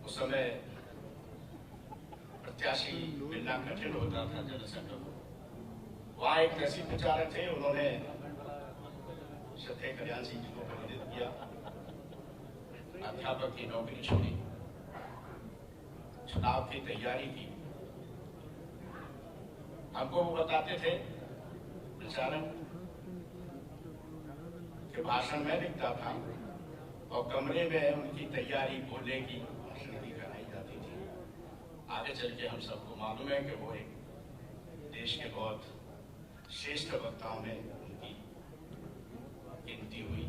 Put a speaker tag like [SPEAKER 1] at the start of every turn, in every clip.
[SPEAKER 1] उस समय प्रत्याशी मिलना कठिन होता था जनसंघ को। वहां एक कृषि प्रचारक थे, उन्होंने श्रद्धेय कल्याण सिंह जी को प्रेरित किया, अध्यापक की नौकरी छोड़ी, चुनाव की तैयारी की। हमको वो बताते थे प्रचारक के भाषण में दिखता था और कमरे में उनकी तैयारी बोलने की, भाषण की कराई जाती थी। आगे चल के हम सबको मालूम है कि वो एक देश के बहुत श्रेष्ठ वक्ताओं में उनकी गिनती हुई।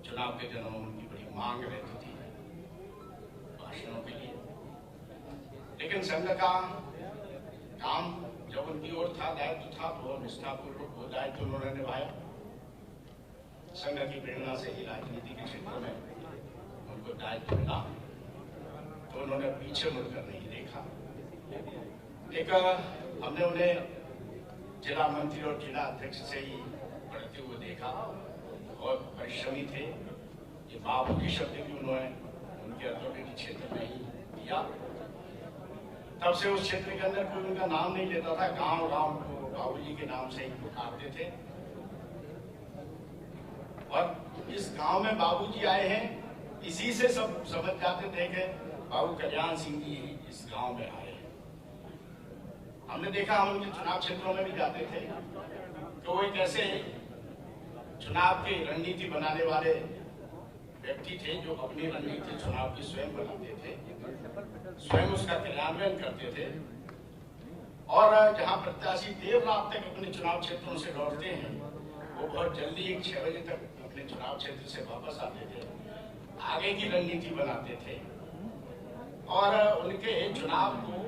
[SPEAKER 1] चुनाव के दिनों में उनकी बड़ी मांग रहती थी भाषणों के लिए, लेकिन संघ का काम जब उनकी ओर था, दायित्व था, तो निष्ठापूर्वक वो दायित्व उन्होंने निभाया। संघ की प्रेरणा से ही राजनीति के क्षेत्र में उनको दायित्व मिला, तो उन्होंने पीछे मुड़कर नहीं देखा। एक हमने उन्हें जिला मंत्री और जिला अध्यक्ष से ही बढ़ते हुए देखा और परिश्रमी थे। ये बाबू शब्द भी उन्होंने उनके औद्योगिक क्षेत्र में ही दिया। तब से उस क्षेत्र के अंदर कोई उनका नाम नहीं लेता था, गांव गांव को बाबूजी के नाम से ही पुकारते थे। और इस गांव में बाबूजी आए हैं, इसी से सब समझ जाते थे कि बाबू कल्याण सिंह जी इस गांव में आए हैं। हमने देखा, हम उनके चुनाव क्षेत्रों में भी जाते थे तो वो एक ऐसे चुनाव की रणनीति बनाने वाले व्यक्ति थे जो अपनी रणनीति चुनाव की स्वयं बनाते थे, स्वयं उसका क्रियान्वयन करते थे। और जहां प्रत्याशी देर रात तक अपने चुनाव क्षेत्रों से लौटते हैं, वो बहुत जल्दी 6 बजे तक अपने चुनाव क्षेत्र से वापस आते थे, आगे की रणनीति बनाते थे और उनके चुनाव को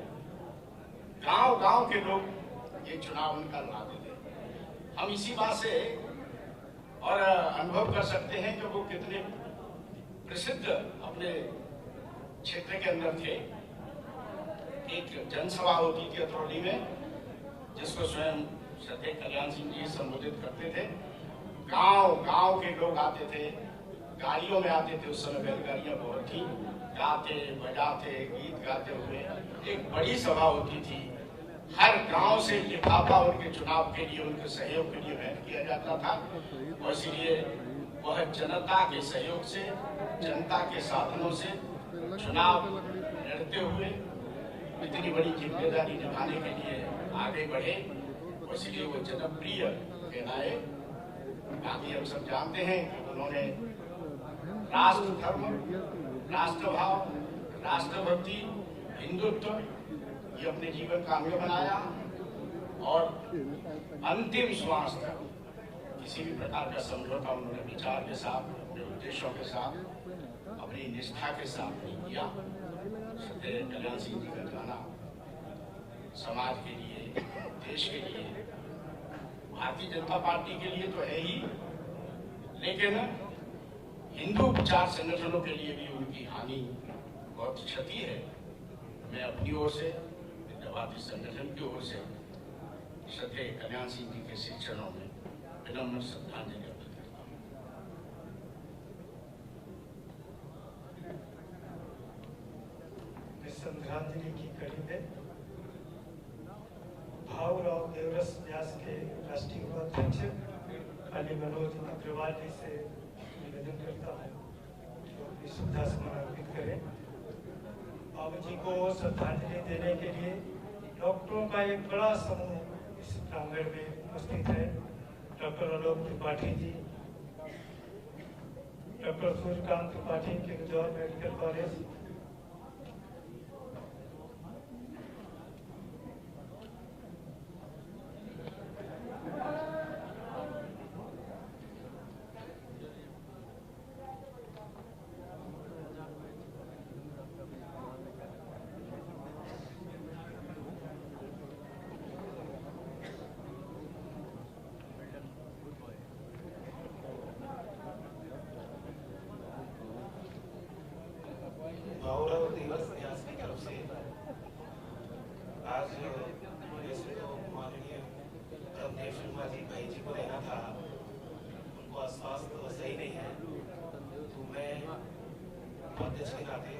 [SPEAKER 1] गांव गांव के लोग ये चुनाव उनका लड़ाते थे। हम इसी बात से और अनुभव कर सकते हैं कि वो कितने प्रसिद्ध अपने क्षेत्र के अंदर थे। एक जनसभा होती थी अतरौली में, जिसको स्वयं श्रद्धेय कल्याण सिंह जी संबोधित करते थे। गांव गांव के लोग आते थे, गाड़ियों में आते थे, उस समय बैलगाड़ियां बहुत थी, गाते बजाते गीत गाते हुए एक बड़ी सभा होती थी। हर गांव से लिफाफा उनके चुनाव के लिए, उनके सहयोग के लिए भेंट किया जाता था और इसलिए वह जनता के सहयोग से, जनता के साधनों से चुनाव लड़ते हुए इतनी बड़ी जिम्मेदारी निभाने के लिए आगे बढ़े और इसलिए वो जनप्रिय कहलाए। बाकी हम सब जानते हैं कि उन्होंने राष्ट्र धर्म, राष्ट्रभाव, राष्ट्रभक्ति, हिंदुत्व ये अपने जीवन का अंग बनाया और अंतिम श्वास तक किसी भी प्रकार का समझौता उन्होंने विचार के साथ, अपने उद्देश्यों के साथ, अपनी निष्ठा के साथ नहीं किया। श्रद्धेय कल्याण सिंह जी का गाना समाज के लिए, देश के लिए, भारतीय जनता पार्टी के लिए तो है ही, लेकिन हिंदू विचार संगठनों के लिए भी उनकी हानि, बहुत क्षति है। मैं अपनी ओर से, विद्यावादी संगठन की ओर से श्रद्धेय कल्याण सिंह जी के श्री चरणों में विनम्र श्रद्धांजलि अर्पित करता हूँ।
[SPEAKER 2] श्रद्धांजलि की कड़ी में भाऊराव देवरस व्यास के राष्ट्रीय उपाध्यक्ष अली मनोज अग्रवाल जी से निवेदन करता हूँ जो अपनी सुविधा समर्पित करें। बाबू जी को श्रद्धांजलि देने के लिए डॉक्टरों का एक बड़ा समूह इस प्रांगण में उपस्थित है। डॉक्टर आलोक त्रिपाठी जी, डॉक्टर सूर्यकांत त्रिपाठी के इंदौर मेडिकल कॉलेज,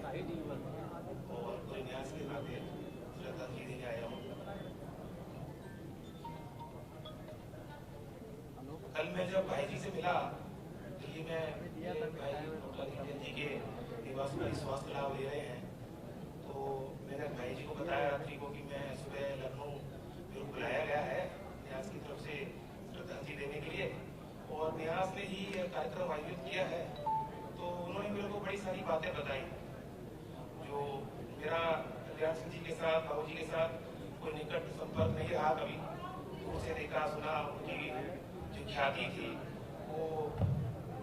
[SPEAKER 3] और पूरे न्यास के नाते श्रद्धांजलि देने आया हूँ। कल मैं जब भाई जी से मिला दिल्ली में, भाई डॉक्टर जी के निवास पर स्वास्थ्य लाभ ले रहे हैं, तो मैंने भाई जी को बताया रात्रि को कि मैं सुबह लखनऊ मेरे को बुलाया गया है न्यास की तरफ से श्रद्धांजलि देने के लिए, और न्यास ने ही कार्यक्रम आयोजित किया है। तो उन्होंने मेरे को बड़ी सारी बातें बताई जो मेरा कल्याण सिंह जी के साथ, बाबू जी के साथ कोई निकट संपर्क नहीं रहा कभी, दूर से देखा सुना, उनकी जो ख्याति थी वो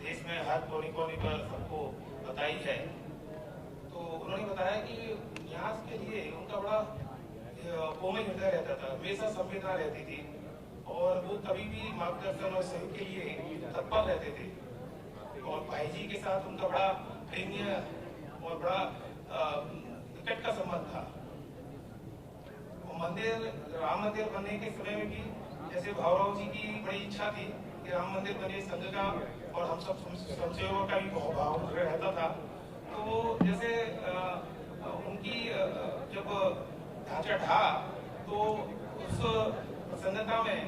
[SPEAKER 3] देश में हर कोने कोने पर सबको बताई है। तो उन्होंने बताया कि न्यास के लिए उनका बड़ा कोमल हृदय रहता था, हमेशा संवेदना रहती थी, और वो कभी भी मार्गदर्शन और सहयोग के लिए तत्पर रहते थे। और भाई जी के साथ उनका बड़ा प्रेमीय और बड़ा निकट का संबंध था। मंदिर, राम मंदिर बनने के समय में भी जैसे भावराव जी की बड़ी इच्छा थी कि राम मंदिर बने, संघ का और हम सब स्वयंसेवकों का भी भाव रहता था। तो जैसे उनकी जब ढांचा ढा तो उस प्रसन्नता में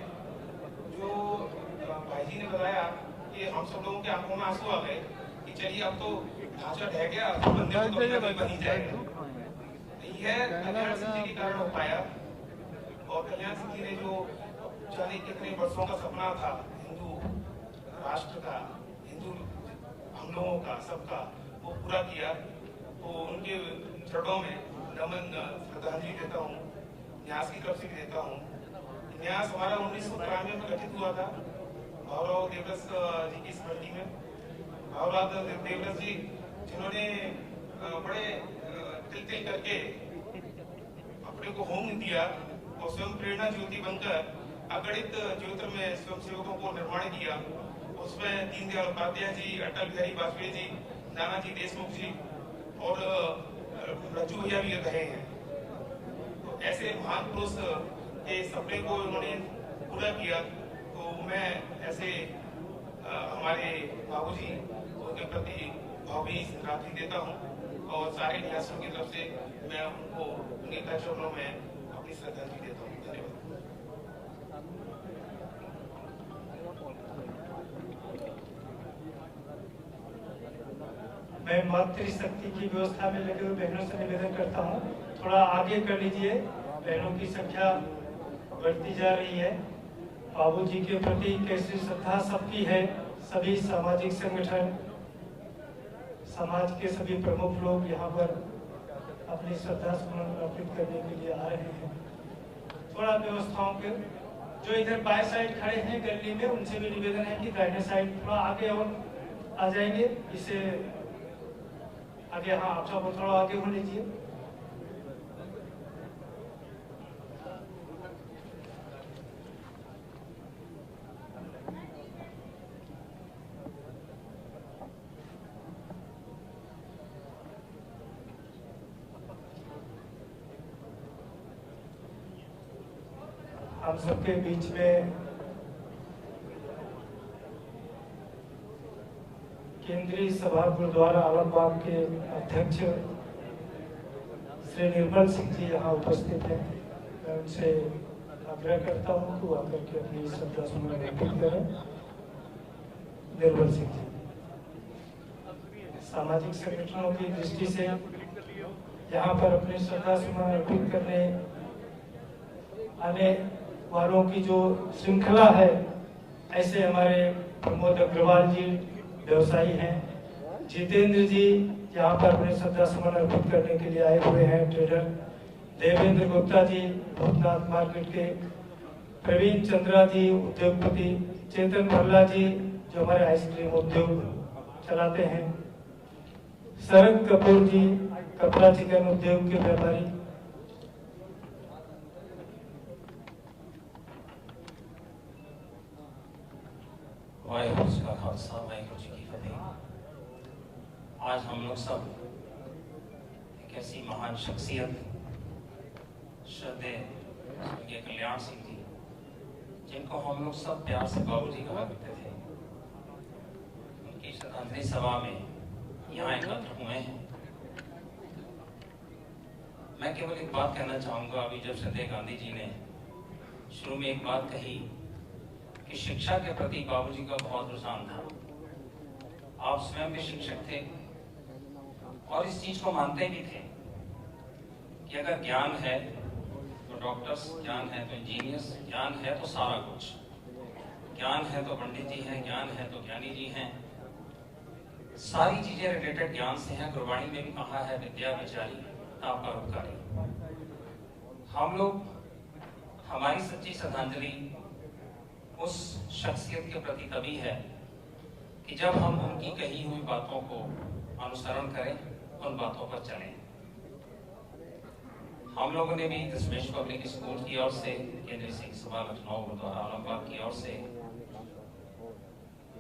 [SPEAKER 3] जो भाई जी ने बताया कि हम सब लोगों के आंखों में आंसू आ गए कि चलिए अब तो ढांचा ढह गया, तो मंदिर तो कभी बन ही जाएगा। यह कल्याण सिंह जी के कारण हो पाया। और कल्याण सिंह जी ने जो जाने कितने वर्षों का सपना था हिंदू राष्ट्र का, हिंदू हम लोगों का, सबका, वो पूरा किया। तो उनके चरणों में नमन श्रद्धांजलि देता हूँ, न्यास की तरफ से भी देता हूँ। न्यास हमारा 1993 में गठित हुआ था भावराव देवरस जी की स्मृति में। भावराव देवरस जी जिन्होंने बड़े तिल करके अपने को होम दिया और स्वयं प्रेरणा ज्योति बनकर अगणित ज्योतिर्मय स्वयंसेवकों को निर्माण किया। उसमें दीनदयाल उपाध्याय जी, अटल बिहारी वाजपेयी जी, नानाजी देशमुख जी और रज्जू भैया भी रहे हैं। तो ऐसे महान पुरुष के सपने को उन्होंने पूरा किया। तो मैं ऐसे हमारे बाबूजी उनके प्रति भावभीनी श्रद्धांजलि देता हूँ, और सारे न्यासियों की तरफ से मैं उनको उनके चरणों में अपनी श्रद्धांजलि देता हूँ। धन्यवाद।
[SPEAKER 2] मैं मातृशक्ति की व्यवस्था में लगे हुए बहनों से निवेदन करता हूँ, थोड़ा आगे कर लीजिए, बहनों की संख्या बढ़ती जा रही है। बाबूजी के प्रति कैसी श्रद्धा सबकी है। सभी सामाजिक संगठन, समाज के सभी प्रमुख लोग यहाँ पर अपनी श्रद्धा सुमन अर्पित करने के लिए आ रहे हैं। थोड़ा व्यवस्थाओं के जो इधर बाएं साइड खड़े हैं गली में, उनसे भी निवेदन है कि दाहिने साइड थोड़ा आगे और आ जाएंगे, इसे आगे, हाँ आप सब थोड़ा आगे हो लीजिए। हम सबके बीच में केंद्रीय सभा गुरुद्वारा आलमबाग के अध्यक्ष श्री निर्मल सिंह जी यहाँ उपस्थित हैं। मैं उनसे आग्रह करता हूँ कि वो आकर के अपनी श्रद्धा सुमन अर्पित करें। निर्मल सिंह जी, सामाजिक संगठनों की दृष्टि से यहाँ पर अपनी श्रद्धा सुमन अर्पित करने आने वालों की जो श्रृंखला है, ऐसे हमारे प्रमोद अग्रवाल जी व्यवसायी हैं, जितेंद्र जी यहाँ पर अपने श्रद्धा सुमन अर्पित करने के लिए आए हुए हैं, ट्रेडर देवेंद्र गुप्ता जी भूतनाथ मार्केट के, प्रवीण चंद्रा जी उद्योगपति, चेतन भल्ला जी जो हमारे आइसक्रीम उद्योग चलाते हैं, शरद कपूर जी कपड़ा चिकन उद्योग के व्यापारी,
[SPEAKER 4] वाहिगुरू जी का खालसा वाहिगुरू जी की फतेह। आज हम लोग सब एक ऐसी महान शख्सियत श्रद्धेय स्वर्गीय कल्याण सिंह जी, जिनको हम लोग सब प्यार से बाबूजी कहा करते थे, उनकी श्रद्धांजलि सभा में यहाँ एकत्र हुए हैं। मैं केवल एक बात कहना चाहूँगा। अभी जब श्रद्धेय गांधी जी ने शुरू में एक बात कही कि शिक्षा के प्रति बाबूजी का बहुत रुझान था। आप स्वयं भी शिक्षक थे और इस चीज को मानते भी थे कि अगर ज्ञान है तो डॉक्टर्स, ज्ञान है तो इंजीनियर्स, ज्ञान है तो सारा कुछ, ज्ञान है तो पंडित जी हैं, ज्ञान है तो ज्ञानी जी हैं, सारी चीजें रिलेटेड ज्ञान से हैं। गुरबाणी में भी कहा है विद्या विचारी ताप परोपकारी। हम लोग, हमारी सच्ची श्रद्धांजलि उस शख्सियत के प्रति तभी है कि जब हम उनकी कही हुई बातों को अनुसरण करें, उन बातों पर चलें। हम लोगों ने भी दशमेश पब्लिक स्कूल की ओर से, केंद्रीय सिंह सभा लखनऊ गुरुद्वारा आलमबाग की ओर से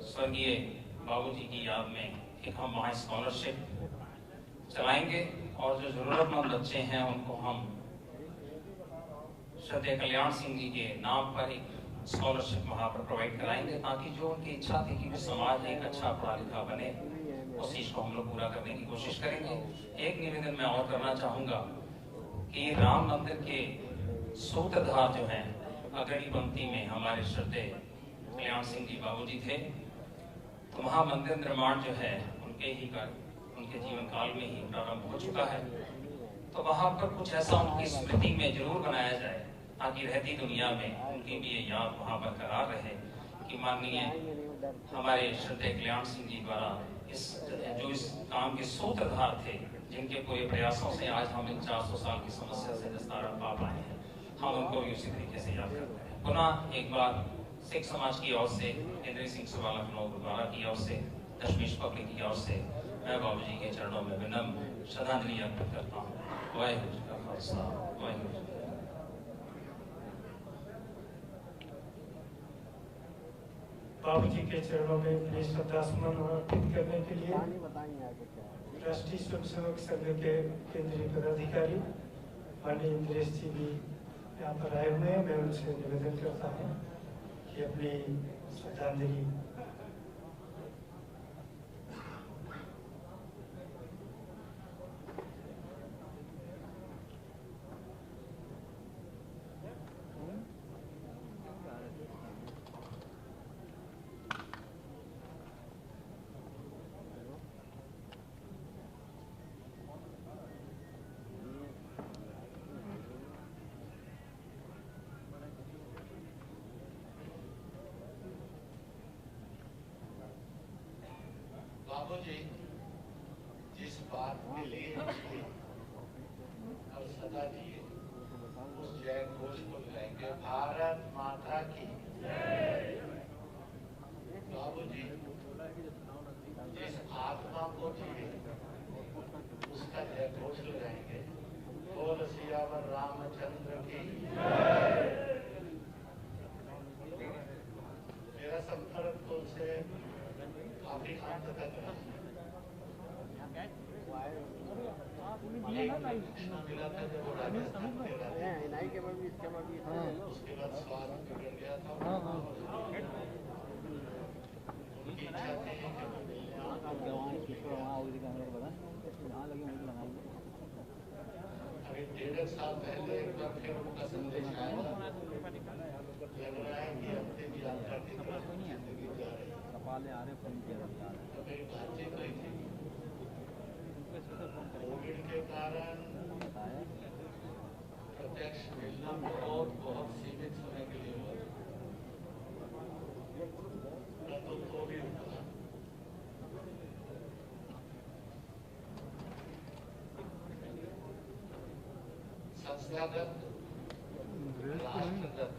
[SPEAKER 4] स्वर्गीय बाबूजी की याद में एक हम वहाँ स्कॉलरशिप चलाएंगे और जो जरूरतमंद बच्चे हैं उनको हम श्रद्धेय कल्याण सिंह जी के नाम पर एक स्कॉलरशिप वहाँ पर प्रोवाइड कराएंगे, ताकि जो उनकी इच्छा थी कि वो समाज एक अच्छा पढ़ा लिखा बने, उस चीज को हम लोग पूरा करने की कोशिश करेंगे। एक निवेदन मैं और करना चाहूंगा कि राम मंदिर के सूत्रधार जो हैं, अग्रणी पंक्ति में हमारे श्रद्धेय कल्याण सिंह जी बाबूजी थे। तो वहाँ मंदिर निर्माण जो है उनके ही उनके जीवन काल में ही प्रारंभ हो चुका है। तो वहाँ पर कुछ ऐसा उनकी स्मृति में जरूर बनाया जाए, ताकि रहती दुनिया में उनकी भी ये याद वहाँ बरकरार रहे कि माननीय हमारे श्रद्धेय कल्याण सिंह जी द्वारा इस काम के सूत्रधार थे, जिनके पूरे प्रयासों से आज हम इन 400 साल की समस्या से निस्तारण पा पाए हैं, हम उनको भी उसी तरीके से याद करते हैं। पुनः एक बार सिख समाज की ओर से, केंद्रीय सिंह सभा लखनऊ गुरुद्वारा की ओर से, दशमेश पब्लिक की ओर से मैं बाबूजी के चरणों में विनम्र श्रद्धांजलि अर्पित करता हूँ। वाहिगुरू जी का खालसा, वाहिगुरू जी।
[SPEAKER 2] बाबूजी के चरणों में अपनी श्रद्धासुमन अर्पित करने के लिए राष्ट्रीय स्वयंसेवक संघ के केंद्रीय पदाधिकारी माननीय इंद्रेश जी भी यहाँ पर आए हुए हैं। मैं उनसे निवेदन करता हूँ कि अपनी श्रद्धांजलि
[SPEAKER 1] बाबूजी जिस बात के लिए मुझे और सदा दिए उस जय घोष को गाएंगे, भारत माता की। बाबूजी जिस आत्मा को दिए उसका जय घोष लगाएंगे, बोल सियावर रामचंद्र की। मेरा संपर्क तो उनसे काफी अंत तक रहा। मिला था जब वो राजस्थान में रहा, उसके बाद स्वास्थ्य बिगड़ गया था। उनकी इच्छा थी कि मैं मिलने अभी 1.5 साल पहले एक बार फिर उनका संदेश आया था। लग रहा है कि अंतिम यात्रा की तरफ जिंदगी जा रही है। तो मेरी बातचीत हुई थी, कोविड के कारण प्रत्यक्ष मिलना बहुत सीमित समय के लिए हुआ, परंतु कोविड हुआ। संस्थागत, राष्ट्रगत,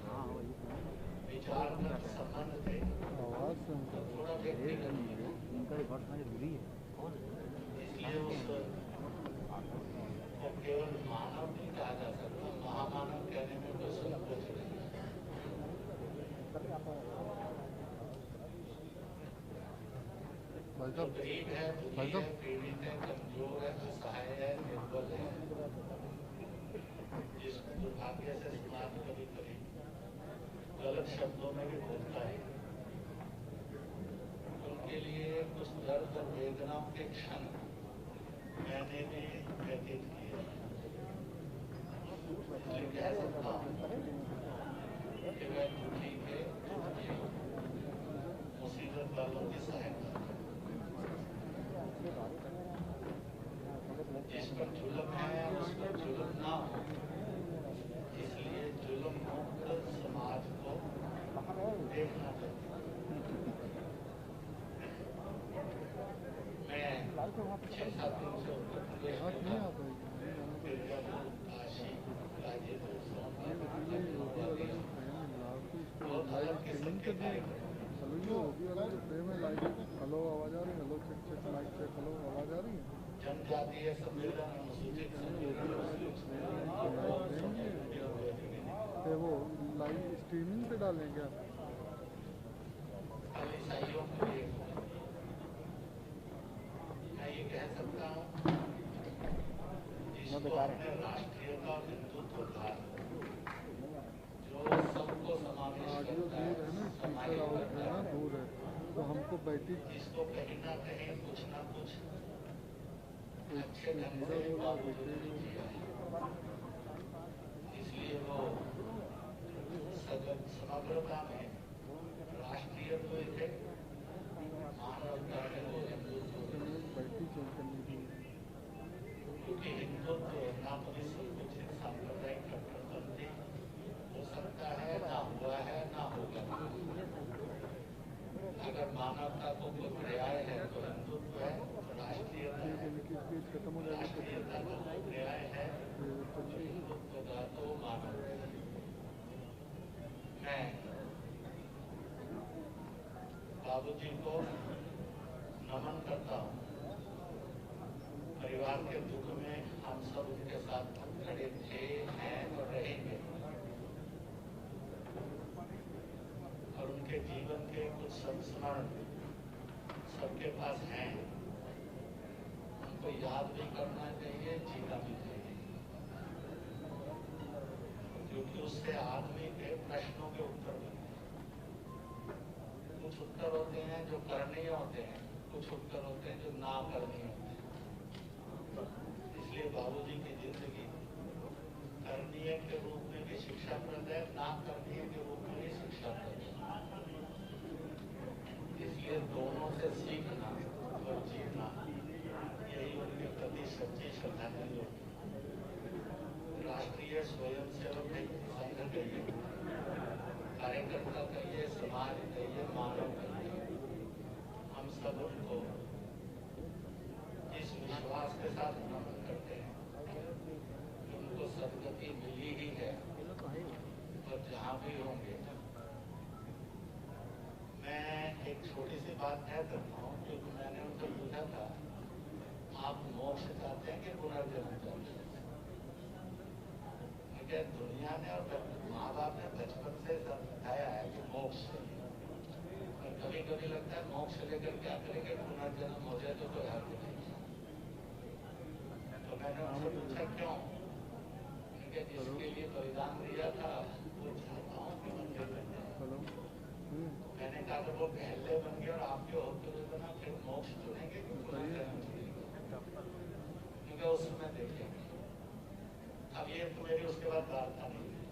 [SPEAKER 1] विचारगत संबंध थे, थोड़ा व्यक्तिगत, इसलिए उसको केवल मानव नहीं कहा जा सकता, महामानव कहने में कोई संकोच नहीं है। जो गरीब है, दुखी है, पीड़ित है, कमजोर है, असहाय है, निर्बल है, जिस दुर्भाग्य से समाज कभी कभी गलत शब्दों में भी बोलता है, उनके लिए कुछ दर्द और वेदनाओं के क्षण मैंने भी व्यतीत किए। इसलिए कह सकता हूँ कि मैं दुखी के मुसीबत वालों की सहायता जिस पर जुल्म है उस पर जुल्म ना हो, इसलिए जुल्म मुक्त समाज को देखना चाहिए। मैं 6-7 दिन से उत्तर प्रदेश में था, फिर जब काशी गाजीपुर बहुत अलग किस्म के कार्यक्रम जनजातीय सम्मेलन, अनुसूचित
[SPEAKER 5] वो लाइव स्ट्रीमिंग पे डालें क्या?
[SPEAKER 1] ईसाइयों के लिए मैं ये कह सकता हूँ जिसको हमने राष्ट्रीयता और हिंदुत्व कहा, जो सबको समावेश करता है, समाहित करता है,
[SPEAKER 5] दूर है तो हमको बैठी
[SPEAKER 1] जिसको कहीं ना कहीं कुछ ना कुछ अच्छे ढंग से बावजूद नहीं किया है, इसलिए वो समग्रता में राष्ट्रीयत्व थे, मानवता में वो हिंदुत्व, क्योंकि हिंदुत्व ना कोई संकुचित सांप्रदायिक कट्टरपंथी हो सकता है, ना हुआ है, ना होगा। अगर मानवता को कोई पर्याय है तो हिंदुत्व है, राष्ट्रीयता है, राष्ट्रीयता का कोई पर्याय है हिंदुत्व का तो मानवता है। मैं बाबूजी को नमन करता हूँ। परिवार के दुख में हम सब उनके साथ खड़े थे, हैं और रहेंगे, और उनके जीवन के कुछ संस्मरण सबके पास हैं, उनको याद भी करना चाहिए, जीना भी चाहिए, क्योंकि उससे आदमी के प्रश्नों के उत्तर मिलते हैं। कुछ उत्तर होते हैं जो करणीय होते हैं, कुछ उत्तर होते हैं जो ना करणीय होते हैं। इसलिए बाबूजी की जिंदगी करणीय के रूप में भी शिक्षाप्रद है, ना करणीय के रूप में भी शिक्षाप्रद है। इसलिए दोनों से सीखना और जीना, यही उनके प्रति सच्ची श्रद्धांजलि होगी। राष्ट्रीय स्वयंसेवक संघ कहिए, कार्यकर्ता कहिए, समाज कहिए, मानव कहिए, हम सब उनको इस विश्वास के साथ नमन करते हैं कि उनको सदगति मिली ही है, और जहाँ भी होंगे। मैं एक छोटी सी बात कह सकता हूँ, क्योंकि मैंने उनसे पूछा था, आप मोक्ष चाहते हैं कि पुनर्जन्म चाहते हैं? क्या दुनिया ने और माँ बाप ने बचपन से समझाया है कि मोक्ष चाहिए, और कभी कभी लगता है मोक्ष लेकर क्या करेंगे, पुनर्जन्म हो जाए तो कोई हल नहीं। तो मैंने उनसे पूछा क्यों? क्योंकि जिसके लिए बलिदान दिया था वो चाहता हूँ कि मंदिर बन जाए। मैंने कहा कि वो पहले बन गए और आपके होते हुए बना, फिर मोक्ष चुनेंगे कि पुनर्जन्म चुनेंगे? क्योंकि उस समय देखेंगे। अब ये तो मेरी उसके बाद वार्ता नहीं है,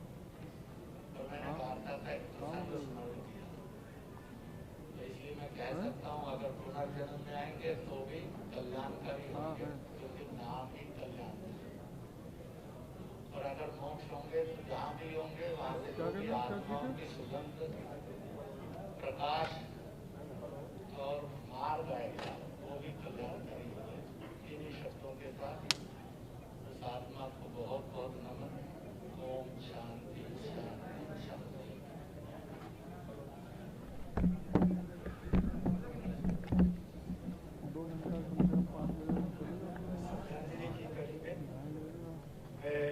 [SPEAKER 1] तो मैंने वार्ता का एक प्रसंग स्मरण किया, तो इसलिए मैं कह सकता हूँ अगर पुनर्जन्म में आएंगे तो भी कल्याणकारी होंगे, क्योंकि नाम ही कल्याण है। और अगर मोक्ष होंगे तो जहाँ भी होंगे वहाँ से जो भी आत्माओं की सुगंध, प्रकाश और मार्ग आएगा, वो भी कल्याणकारी होंगे। इन्हीं शब्दों के साथ उस आत्मा को बहुत बहुत नमन। ओम शांति शांति शांति।
[SPEAKER 2] श्रद्धांजलि की कड़ी में मैं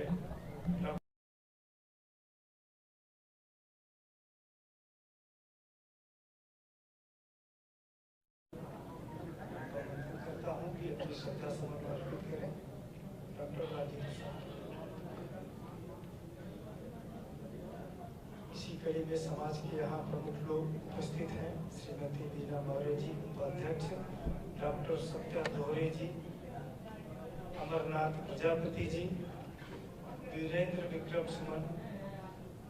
[SPEAKER 2] करता हूँ कि अपनी श्रद्धा समर्पण अर्पित करें डॉक्टर राजेंद्र साहब। इसी कड़ी में समाज के यहाँ प्रमुख लोग उपस्थित हैं। श्रीमती वीना मौर्य जी उपाध्यक्ष, डॉक्टर सत्या दोहरे जी, अमरनाथ प्रजापति जी, वीरेंद्र विक्रम सुमन,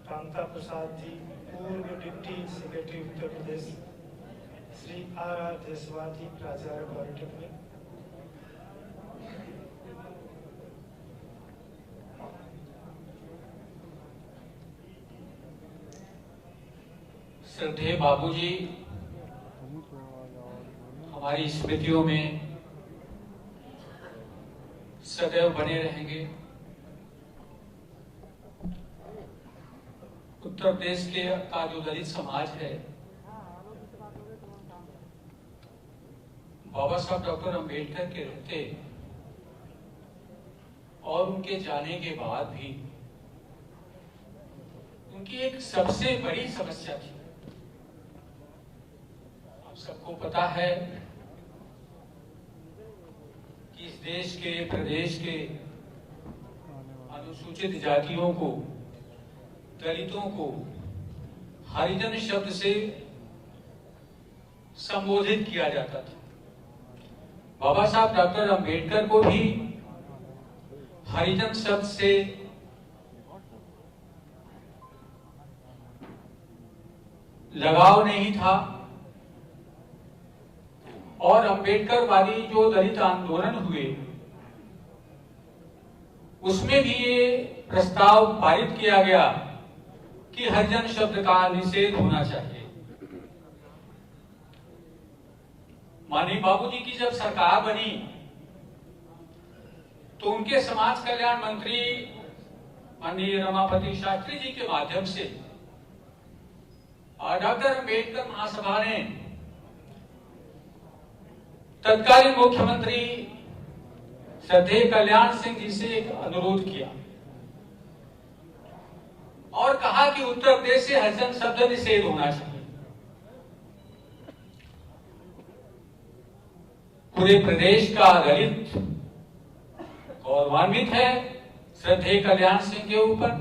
[SPEAKER 2] कांता प्रसाद जी, पूर्व deputy secretary Uttar Pradesh, Shri R Jaiswal ji, प्राचार्य पॉलिटेक्निक,
[SPEAKER 6] श्रद्धेय बाबूजी हमारी स्मृतियों में सदैव बने रहेंगे। उत्तर प्रदेश का जो दलित समाज है, बाबा साहब डॉक्टर अंबेडकर के रहते और उनके जाने के बाद भी उनकी एक सबसे बड़ी समस्या थी। आप सबको पता है कि इस देश के, प्रदेश के अनुसूचित जातियों को, दलितों को हरिजन शब्द से संबोधित किया जाता था। बाबा साहब डॉक्टर अंबेडकर को भी हरिजन शब्द से लगाव नहीं था और अंबेडकर वाली जो दलित आंदोलन हुए उसमें भी ये प्रस्ताव पारित किया गया कि हरिजन शब्द का निषेध होना चाहिए। माननीय बाबूजी की जब सरकार बनी तो उनके समाज कल्याण मंत्री माननीय रमापति शास्त्री जी के माध्यम से डॉक्टर अंबेडकर महासभा ने तत्कालीन मुख्यमंत्री श्रद्धेय कल्याण सिंह जी से एक अनुरोध किया और कहा कि उत्तर प्रदेश से हरिजन शब्द निषेध होना चाहिए। पूरे प्रदेश का दलित गौरवान्वित है श्रद्धेय कल्याण सिंह के ऊपर,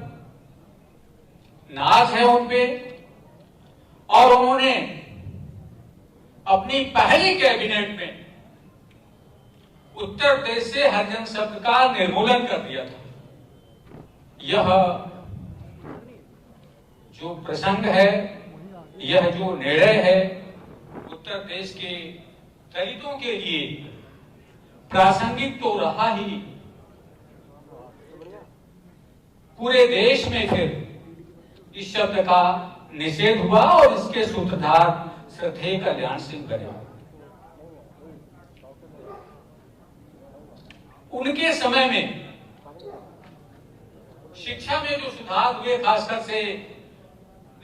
[SPEAKER 6] नाज है उनपे और उन्होंने अपनी पहली कैबिनेट में उत्तर प्रदेश से हरिजन शब्द का निर्मूलन कर दिया था। यह जो प्रसंग है, यह जो निर्णय है उत्तर प्रदेश के दलितों के लिए प्रासंगिक तो रहा ही, पूरे देश में फिर इस शब्द का निषेध हुआ और इसके सूत्रधार श्रद्धेय कल्याण सिंह बने। उनके समय में शिक्षा में जो सुधार हुए, खासकर से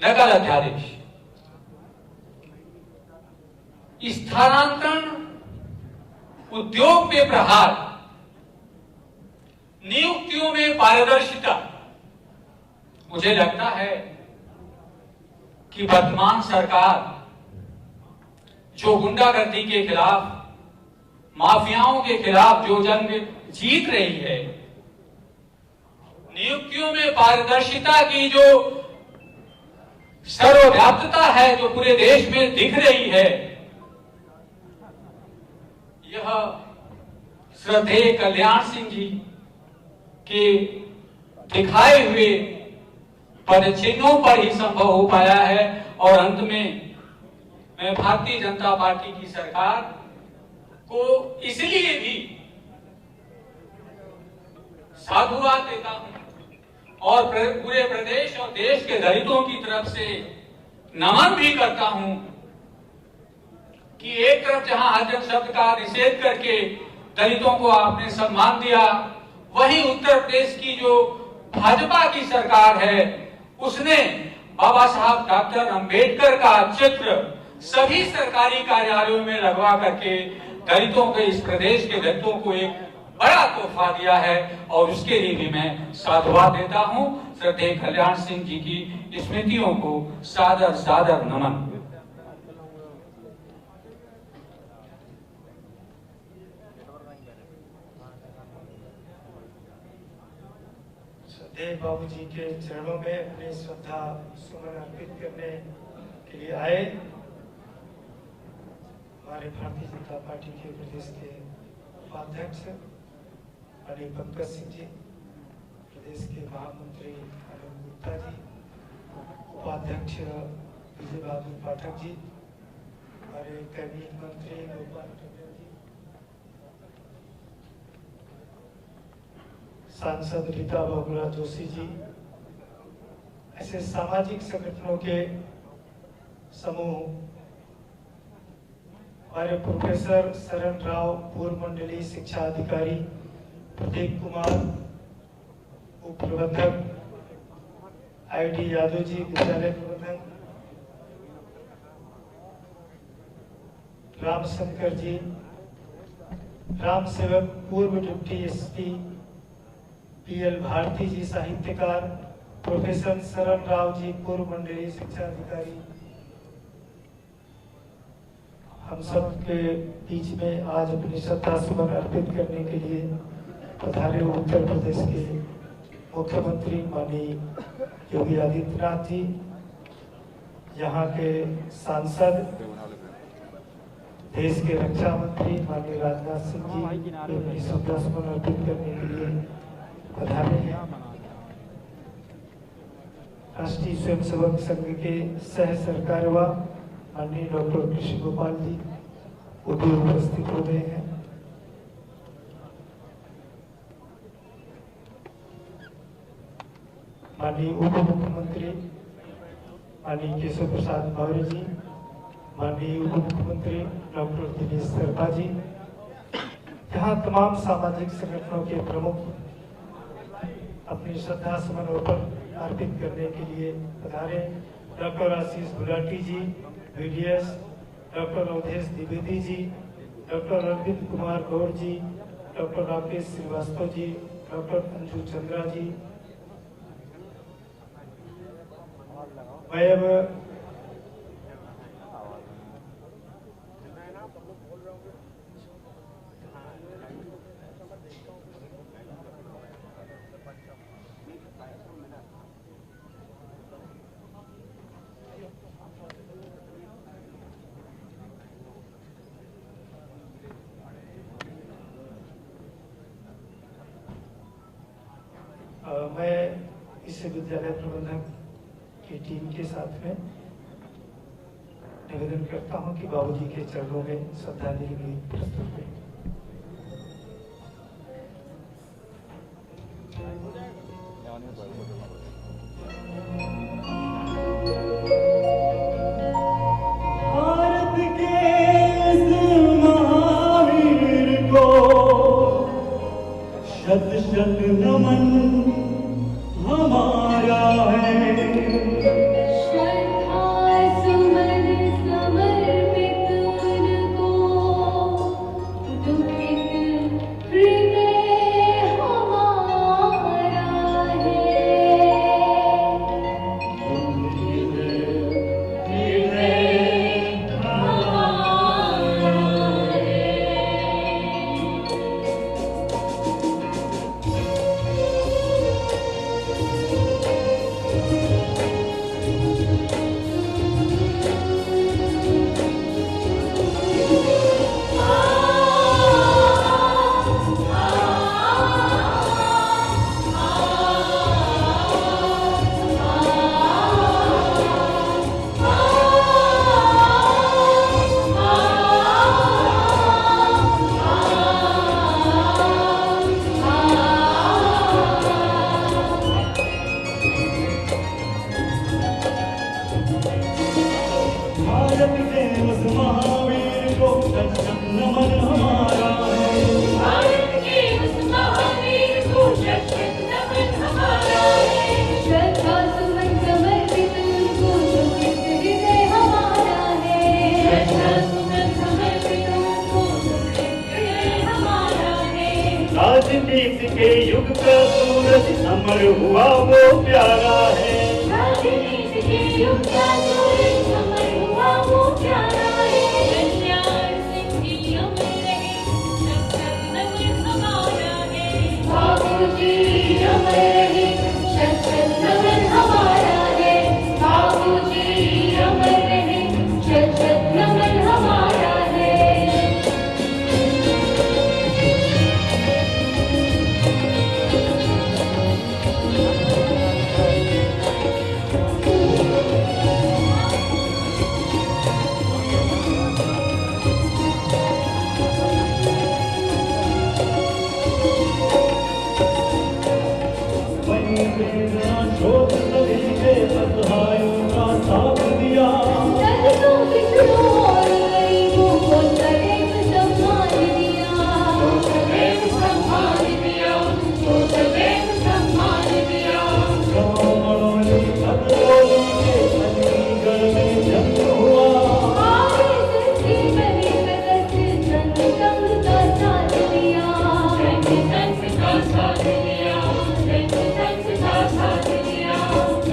[SPEAKER 6] नकल अध्यादेश, स्थानांतरण, उद्योग में प्रहार, नियुक्तियों में पारदर्शिता, मुझे लगता है कि वर्तमान सरकार जो गुंडागर्दी के खिलाफ, माफियाओं के खिलाफ जो जंग जीत रही है, नियुक्तियों में पारदर्शिता की जो सर्वव्याप्तता है जो पूरे देश में दिख रही है, यह श्रद्धेय कल्याण सिंह जी के दिखाए हुए पदचिन्हों पर ही संभव हो पाया है। और अंत में मैं भारतीय जनता पार्टी की सरकार को इसलिए भी साधुवाद देता हूं और पूरे प्रदेश और देश के दलितों की तरफ से नमन भी करता हूं कि एक तरफ जहां हरिजन शब्द का निषेध करके दलितों को आपने सम्मान दिया, वहीं उत्तर प्रदेश की जो भाजपा की सरकार है उसने बाबा साहब डॉक्टर अंबेडकर का चित्र सभी सरकारी कार्यालयों में लगवा करके दलितों के, इस प्रदेश के दलितों को एक बड़ा तोहफा दिया है और उसके लिए भी मैं साधुवाद देता हूं। श्रद्धेय कल्याण सिंह जी की स्मृतियों को सादर सादर नमन।
[SPEAKER 2] श्रद्धेय बाबूजी के चरणों में अपनी श्रद्धा सुमन अर्पित करने के लिए आए हमारे भारतीय जनता पार्टी के प्रदेश के उपाध्यक्ष पंकज सिंह जी, प्रदेश के महामंत्री अनिल गुप्ता जी, उपाध्यक्ष विजय बहादुर पाठक जी, हमारे कैबिनेट मंत्री गोपाल टंडन जी, सांसद रीता बहुगुणा जोशी जी, ऐसे सामाजिक संगठनों के समूह, हमारे प्रोफेसर शरण राव, पूर्व मंडलीय शिक्षा अधिकारी, प्रदीप कुमार, उप प्रबंधक, आईडी यादव जी, विद्यालय प्रबंधक, राम शंकर जी, राम सेवक, पूर्व डिप्टी एसपी पीएल भारती जी, साहित्यकार, प्रोफेसर शरण राव जी, पूर्व मंडलीय शिक्षा अधिकारी, हम सब के बीच में आज अपनी श्रद्धा सुमन अर्पित करने के लिए पधारे उत्तर प्रदेश के मुख्यमंत्री माननीय योगी आदित्यनाथ जी, यहाँ के सांसद, देश के रक्षा मंत्री माननीय राजनाथ सिंह जी अपनी श्रद्धा सुमन अर्पित करने के लिए पधारे हैं। राष्ट्रीय स्वयंसेवक संघ के सह सरकारवा माननीय डॉक्टर कृष्ण गोपाल जी वो भी उपस्थित हो गए हैं। माननीय उप मुख्यमंत्री माननीय केशव प्रसाद मौर्य जी, माननीय उप मुख्यमंत्री डॉक्टर दिनेश शर्मा जी, यहाँ तमाम सामाजिक संगठनों के प्रमुख अपनी श्रद्धा सुमन अर्पित करने के लिए पधारे। डॉक्टर आशीष गुलाटी जी, BDS, doctor Awadhesh Dwivedi ji, doctor Arvind Kumar Gaur जी, डॉक्टर राकेश श्रीवास्तव जी, डॉक्टर अंजू चंद्रा जी। मैं अब मैं इस विद्यालय प्रबंधक की टीम के साथ में निवेदन करता हूं कि बाबूजी के चरणों में श्रद्धांजलि प्रस्तुत करें।
[SPEAKER 7] भारत के इस महावीर को शत शत नमन हमारा है।
[SPEAKER 8] श्रद्धा सुमन समर्पित उनको, दुखित हृदय हमारा है। दुखित हृदय हमारा है।
[SPEAKER 7] भारत के उस महावीर को शत शत नमन हमारा है।
[SPEAKER 8] भारत के उस महावीर को शत शत नमन हमारा है। श्रद्धा सुमन समर्पित उनको, दुखित हृदय हमारा है। श्रद्धा सुमन समर्पित उनको, दुखित हृदय हमारा है।
[SPEAKER 7] राजनीति के युग का सूरज अमर हुआ वो प्यारा है।
[SPEAKER 8] राजनीति के युग का सूरज अमर हुआ वो प्यारा है। कल्याण सिंह जी अमर रहे, शत शत नमन हमारा है। बाबूजी अमर रहे, शत शत नमन हमारा है। बाबूजी अमर रहे, शत शत नमन हमारा है।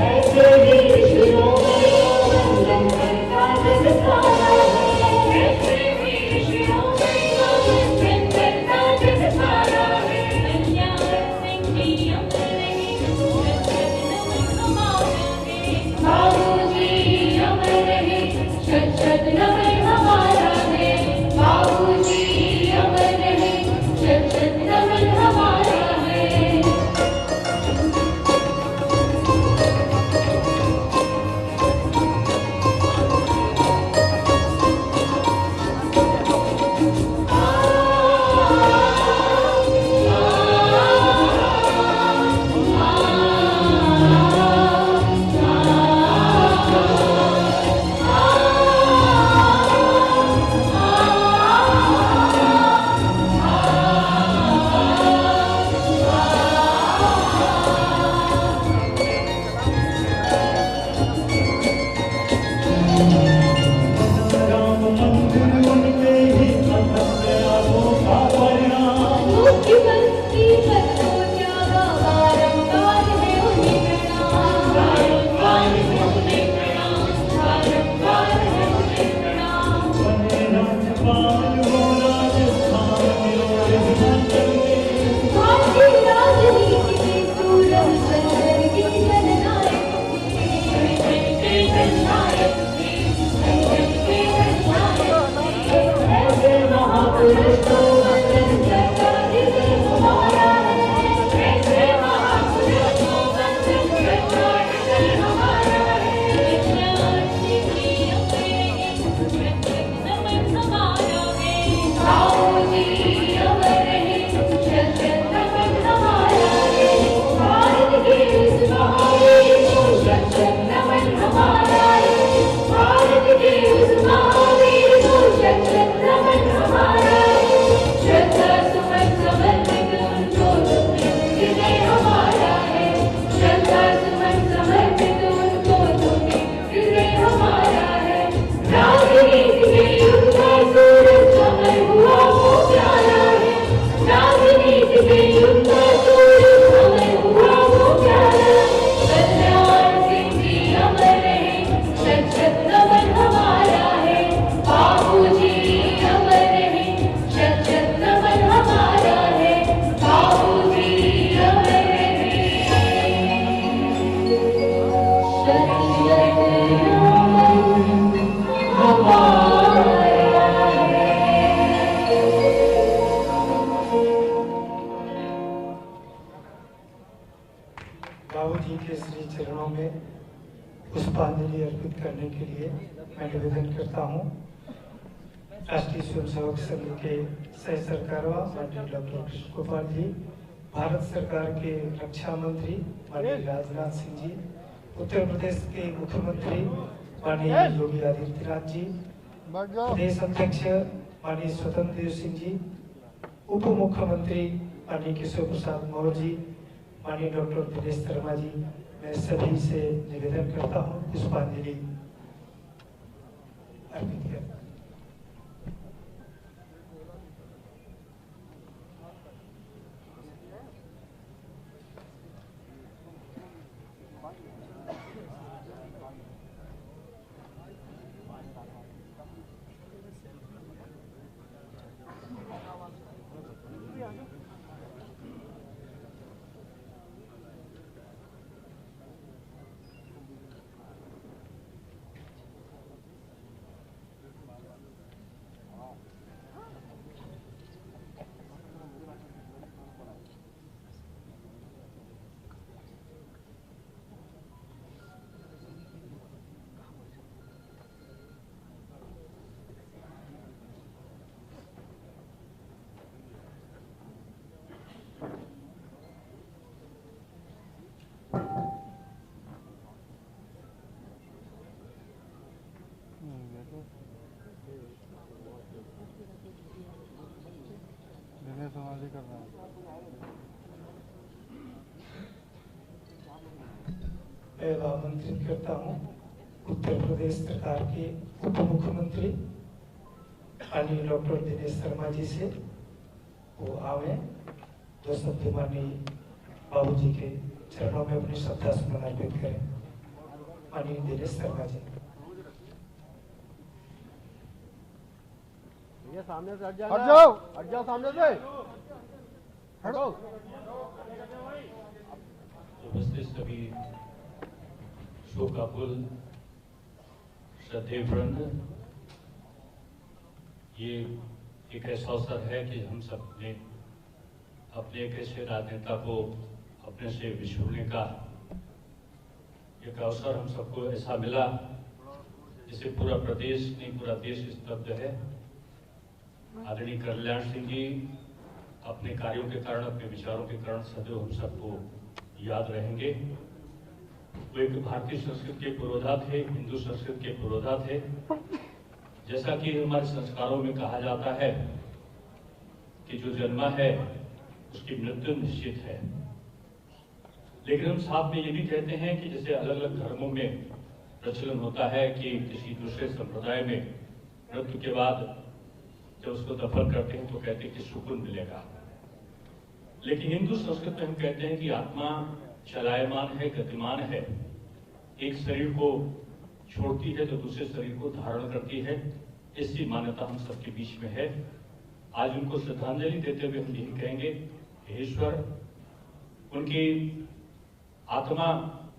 [SPEAKER 8] ऐसे ही ऋषियों में वंदन करता जग सारा है। ऐसे ही ऋषियों में वंदन करता जग सारा है। कल्याण सिंह जी अमर रहे, शत नमन हमारा है। बाबूजी अमर रहे, शत नमन हमारा है। बाबूजी अमर रहे, शत नमन हमारा है।
[SPEAKER 7] राम मंदिर उनके ही तपस्याओं का परिणाम।
[SPEAKER 8] मुख्यमंत्री पद को त्यागा, बारंबार है उन्हें प्रणाम। बारंबार है उन्हें प्रणाम, बारंबार है उन्हें प्रणाम।
[SPEAKER 7] बने राज्यपाल हो राजस्थान और हिमाचल में।
[SPEAKER 8] भारतीय राजनीति के सूरज संजर के जननायक थे। संजर के जननायक थे, संजर के जननायक थे। ऐसे महापुरुष को वंदन करता हृदय हमारा है। ऐसे महापुरुष को वंदन करता हृदय हमारा है। कल्याण सिंह जी अमर रहे, शत नमन हमारा है। बाबूजी अमर रहे, शत नमन हमारा है। भारत के इस महावीर को शत नमन हमारा है। भारत के इस महावीर को शत नमन हमारा है। श्रद्धा सुमन समर्पित उनको तुम्हें हृदय हमारा है। श्रद्धा सुमन समर्पित उनको तुम्हें हृदय हमारा है। राजनीति के युग का सूरज अमर हुआ वो प्यारा है। राजनीति के युग का सूरज अमर हुआ वो प्यारा है। कल्याण सिंह जी अमर रहे, शत नमन हमारा है। बाबूजी अमर रहे, शत नमन हमारा है। बाबूजी अमर रहे, शत नमन हमारा है।
[SPEAKER 2] बाबूजी के श्री चरणों में पुष्पांजलि अर्पित करने के लिए मैं निवेदन करता हूँ। राष्ट्रीय स्वयंसेवक संघ के सह सरकारवा माननीय डॉक्टर कृष्ण गोपाल जी, भारत सरकार के रक्षा मंत्री माननीय राजनाथ सिंह जी, उत्तर प्रदेश के मुख्यमंत्री माननीय योगी आदित्यनाथ जी,
[SPEAKER 5] बैठ जाओ।
[SPEAKER 2] प्रदेश अध्यक्ष माननीय स्वतंत्र देव सिंह जी, उप मुख्यमंत्री माननीय केशव प्रसाद मौर्य जी, माननीय डॉक्टर दिनेश शर्मा जी, मैं सभी से निवेदन करता हूँ पुष्पांजलि अर्पित करें।
[SPEAKER 5] दिनेश समाधि कर रहा है।
[SPEAKER 2] मैं आमंत्रित करता हूँ उत्तर प्रदेश सरकार के उप मुख्यमंत्री माननीय डॉक्टर दिनेश शर्मा जी से वो आवे दो शब्द माननीय बाबूजी के चरणों में अपनी श्रद्धा सुमन अर्पित करें। माननीय दिनेश शर्मा जी।
[SPEAKER 5] ये सामने से हट जाओ सामने से हटो।
[SPEAKER 9] उपस्थित सभी शोकाकुल श्रद्धेय वृंद, ये एक ऐसा अवसर है कि हम सब ने अपने एक ऐसे राजनेता को अपने से बिछोड़ने का एक अवसर हम सबको ऐसा मिला जिसे पूरा प्रदेश नहीं पूरा देश स्तब्ध है। आदरणीय कल्याण सिंह जी अपने कार्यों के कारण, अपने विचारों के कारण सदैव हम सबको याद रहेंगे। वो एक भारतीय संस्कृति के पुरोधा थे, हिंदू संस्कृति के पुरोधा थे। जैसा कि हमारे संस्कारों में कहा जाता है कि जो जन्मा है उसकी मृत्यु निश्चित है, लेकिन हम साथ में ये भी कहते हैं कि जैसे अलग अलग धर्मों में प्रचलन होता है कि किसी दूसरे संप्रदाय में मृत्यु के बाद जब उसको दफन करते हैं तो कहते हैं कि सुकून मिलेगा, लेकिन हिंदू संस्कृति में हम कहते हैं कि आत्मा चलायमान है, गतिमान है। एक शरीर को छोड़ती है तो दूसरे शरीर को धारण करती है। ऐसी मान्यता हम सबके बीच में है। आज उनको श्रद्धांजलि देते हुए हम यही कहेंगे, हे ईश्वर, उनकी आत्मा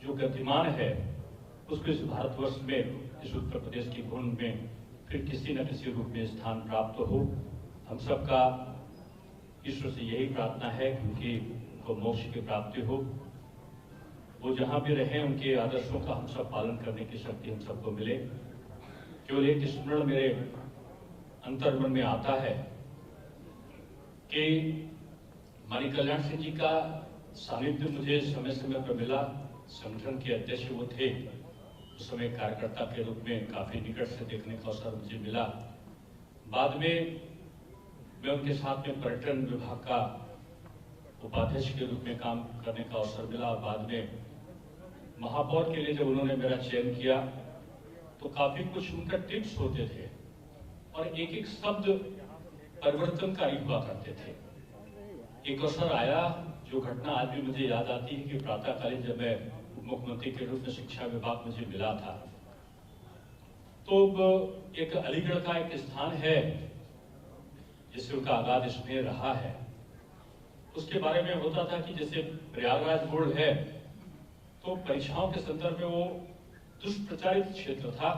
[SPEAKER 9] जो गतिमान है उसको इस भारतवर्ष में, इस उत्तर प्रदेश की भूमि में फिर किसी न किसी रूप में स्थान प्राप्त हो। हम सबका ईश्वर से यही प्रार्थना है कि उनको मोक्ष की प्राप्ति हो। वो जहां भी रहे उनके आदर्शों का हम सब पालन करने की शक्ति हम सबको मिले। केवल एक स्मरण मेरे अंतर्मन में आता है कि माननीय कल्याण सिंह जी का सानिध्य मुझे समय समय पर मिला। संगठन के अध्यक्ष वो थे, उस समय कार्यकर्ता के रूप में काफी निकट से देखने का अवसर मुझे मिला। बाद में मैं उनके साथ में पर्यटन विभाग का उपाध्यक्ष के रूप में काम करने का अवसर मिला। बाद में महापौर के लिए जब उन्होंने मेरा चयन किया तो काफी कुछ उनका टिप्स होते थे और एक एक शब्द परिवर्तनकारी हुआ करते थे। एक अवसर आया, जो घटना आज भी मुझे याद आती है कि प्रातःकालीन जब मैं मुख्यमंत्री के रूप में शिक्षा विभाग मुझे मिला था तो एक अलीगढ़ का एक स्थान है जिससे उनका आगाध स्नेह रहा है। उसके बारे में होता था कि जैसे प्रयागराज बोर्ड है तो परीक्षाओं के संदर्भ में वो दुष्प्रचारित क्षेत्र था,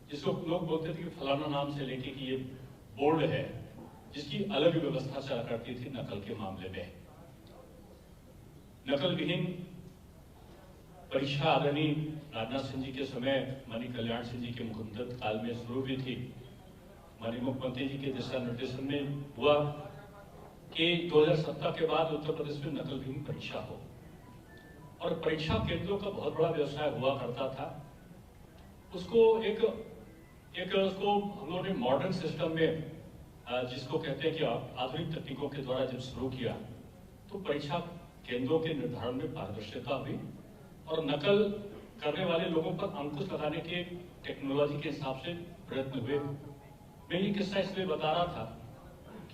[SPEAKER 9] जिसको लोग बोलते थे कि फलाना नाम से लेके कि ये बोर्ड है जिसकी अलग व्यवस्था चला करती थी नकल के मामले में। नकल विहीन परीक्षा आदरणीय राजनाथ सिंह जी के समय, माननीय कल्याण सिंह जी के मुख्यमंत्री काल में शुरू हुई थी। माननीय मुख्यमंत्री जी के दिशा निर्देशन में हुआ कि 2017 के बाद उत्तर प्रदेश में नकल विहीन परीक्षा हो, और परीक्षा केंद्रों का बहुत बड़ा व्यवसाय हुआ करता था। उसको उसको हम लोगों ने मॉडर्न सिस्टम में, जिसको कहते हैं कि आधुनिक तकनीकों के द्वारा जब शुरू किया तो परीक्षा केंद्रों के निर्धारण में पारदर्शिता हुई और नकल करने वाले लोगों पर अंकुश लगाने के टेक्नोलॉजी के हिसाब से प्रयत्न हुए। मैं ये किस्सा इसलिए बता रहा था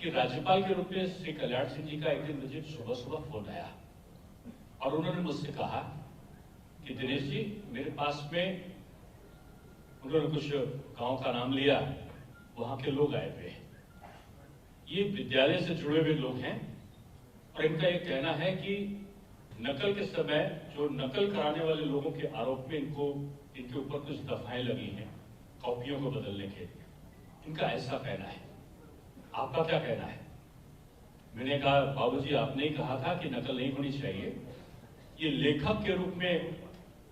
[SPEAKER 9] कि राज्यपाल के रूप में श्री कल्याण सिंह जी का एक दिन मुझे सुबह सुबह फोन आया और उन्होंने मुझसे कहा कि दिनेश जी, मेरे पास में, उन्होंने कुछ गांव का नाम लिया, वहां के लोग आए हुए, ये विद्यालय से जुड़े हुए लोग हैं और इनका ये कहना है कि नकल के समय जो नकल कराने वाले लोगों के आरोप में इनके ऊपर कुछ दफाएं लगी हैं कॉपियों को बदलने के लिए। इनका ऐसा कहना है, आपका क्या कहना है? मैंने कहा, बाबूजी, आपने ही कहा था कि नकल नहीं होनी चाहिए। ये लेखक के रूप में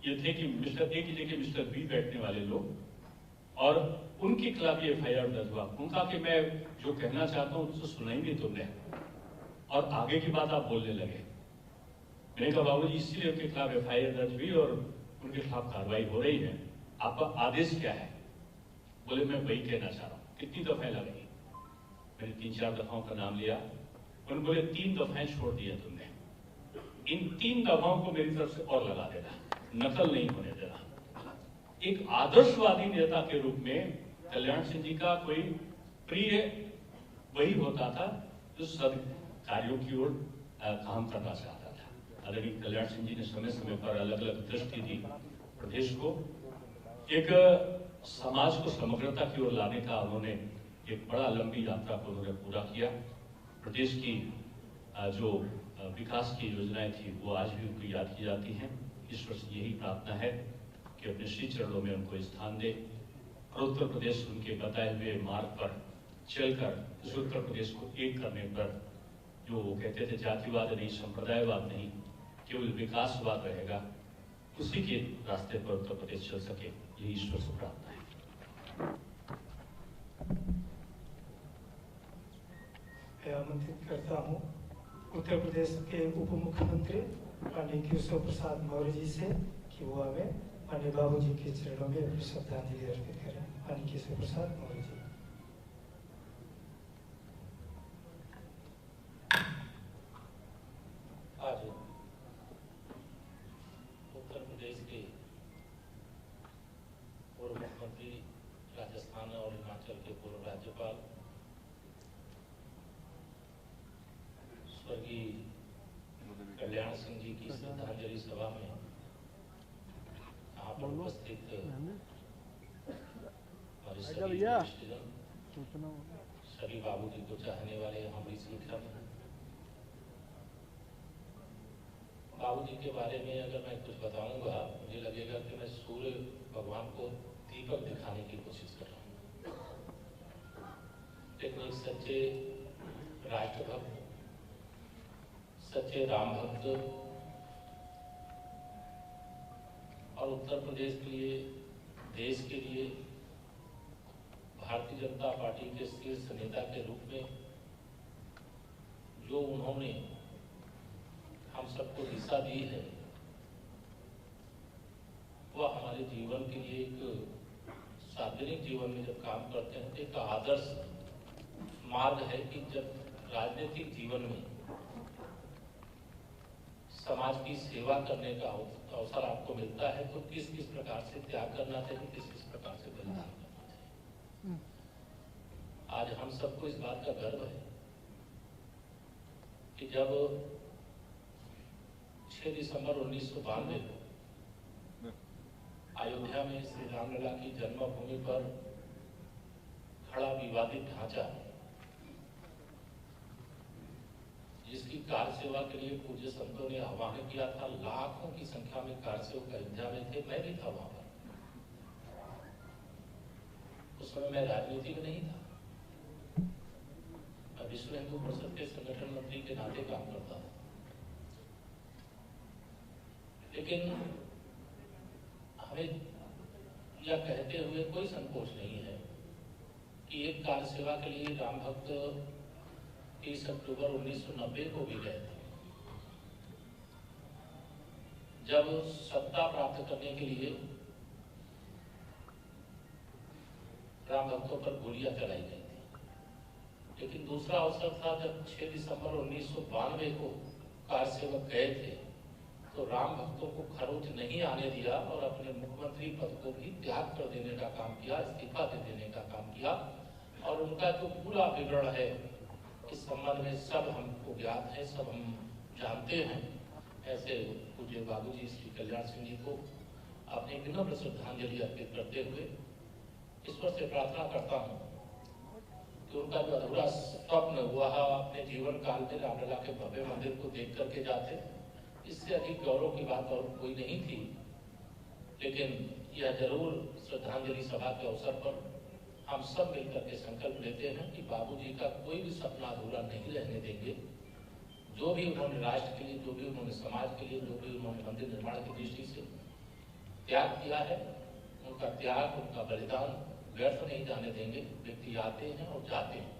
[SPEAKER 9] ये थे कि मिस्टर ए की जगह मिस्टर बी बैठने वाले लोग, और उनके खिलाफ ये एफआईआर दर्ज हुआ। उनका कि मैं जो कहना चाहता हूं उसको सुनाएंगे तुमने, और आगे की बात आप बोलने लगे। मैंने कहा, बाबूजी, इसीलिए उनके खिलाफ एफआईआर दर्ज हुई और उनके खिलाफ कार्रवाई हो रही है, आपका आदेश क्या है? बोले, मैं वही कहना चाह रहा हूँ। कितनी दफाएं लगाई? मैंने 3-4 दफाओं का नाम लिया। उन्होंने बोले, 3 दफाएं छोड़ दिया तुमने, इन 3 दफाओं को मेरी तरफ से और लगा देना, नकल नहीं होने देना। एक आदर्शवादी नेता के रूप में कल्याण सिंह जी का कोई प्रिय वही होता था जो सद कार्यों की ओर काम करना चाहता था। आदरणीय कल्याण सिंह जी ने समय समय पर अलग अलग दृष्टि दी प्रदेश को, एक समाज को समग्रता की ओर लाने का उन्होंने एक बड़ा लंबी यात्रा को उन्होंने पूरा किया। प्रदेश की जो विकास की योजनाएं थी वो आज भी उनको याद की जाती हैं। ईश्वर से यही प्रार्थना है कि अपने श्री चरणों में उनको स्थान दे और उत्तर प्रदेश उनके बताए हुए मार्ग पर चलकर इस उत्तर प्रदेश को एक करने पर, जो वो कहते थे जातिवाद नहीं, संप्रदायवाद नहीं, केवल विकासवाद रहेगा, उसी के रास्ते पर उत्तर प्रदेश चल सके, यही ईश्वर से प्रार्थना है।
[SPEAKER 2] मैं आमंत्रित करता हूँ उत्तर प्रदेश के उप मुख्यमंत्री माननीय केशव प्रसाद मौर्य जी से कि वो हमें माननीय बाबूजी के चरणों में अपनी श्रद्धांजलि अर्पित करें। माननीय केशव प्रसाद मौर्य जी।
[SPEAKER 4] आज उत्तर प्रदेश के पूर्व मुख्यमंत्री, राजस्थान और हिमाचल के पूर्व राज्यपाल स्वर्गीय कल्याण सिंह जी की श्रद्धांजलि सभा में यहाँ पर उपस्थित हमारे सभी बाबू जी को चाहने वाले यहाँ बड़ी संख्या में। बाबू जी के बारे में अगर मैं कुछ बताऊंगा, मुझे लगेगा कि मैं सूर्य भगवान को दीपक दिखाने की कोशिश कर रहा हूँ, लेकिन एक सच्चे राष्ट्रभक्त, सच्चे राम भक्त और उत्तर प्रदेश के लिए, देश के लिए भारतीय जनता पार्टी के शीर्ष नेता के रूप में जो उन्होंने हम सबको दिशा दी है, वह हमारे जीवन के लिए एक सार्वजनिक जीवन में जब काम करते हैं तो एक आदर्श मार्ग है कि जब राजनीतिक जीवन में समाज की सेवा करने का अवसर आपको मिलता है तो किस किस प्रकार से त्याग करना चाहिए, किस किस प्रकार से बलिदान करना चाहिए। आज हम सबको इस बात का गर्व है कि जब 6 दिसंबर 1992 को अयोध्या में श्री रामलला की जन्मभूमि पर खड़ा विवादित ढांचा, जिसकी कार सेवा के लिए पूज्य संतों ने आह्वान किया था, लाखों की संख्या में कार सेवक अयोध्या में थे, मैं भी था वहां पर। उस समय मैं राजनीति में नहीं था, मैं विश्व हिंदू परिषद के संगठन मंत्री के नाते काम करता था। लेकिन हमें यह कहते हुए कोई संकोच नहीं है कि एक कार सेवा के लिए राम भक्त 30 अक्टूबर 1990 को भी गए थे, जब सत्ता प्राप्त करने के लिए राम भक्तों पर गोलियां चलाई गई थी। लेकिन दूसरा अवसर था जब 6 दिसंबर 1992 को कार सेवक गए थे तो राम भक्तों को खरोच नहीं आने दिया और अपने मुख्यमंत्री पद को भी त्याग कर देने का काम किया, इस्तीफा दे देने का काम किया। और उनका जो पूरा विवरण है इस संबंध में सब हमको ज्ञात है, सब हम जानते हैं। ऐसे पूज्य बाबूजी श्री कल्याण सिंह जी को अपनी विनम्र श्रद्धांजलि अर्पित करते हुए ईश्वर से प्रार्थना करता हूँ कि उनका जो अधूरा स्वप्न वह अपने जीवन काल में रामलला के भव्य मंदिर को देख करके जाते, इससे अधिक गौरव की बात और कोई नहीं थी। लेकिन यह जरूर श्रद्धांजलि सभा के अवसर पर हम सब मिलकर के संकल्प लेते हैं कि बाबूजी का कोई भी सपना अधूरा नहीं रहने देंगे। जो भी उन्होंने राष्ट्र के लिए, जो भी उन्होंने समाज के लिए, जो भी उन्होंने मंदिर निर्माण की दृष्टि से त्याग किया है, उनका त्याग, उनका बलिदान व्यर्थ नहीं जाने देंगे। व्यक्ति आते हैं और जाते हैं।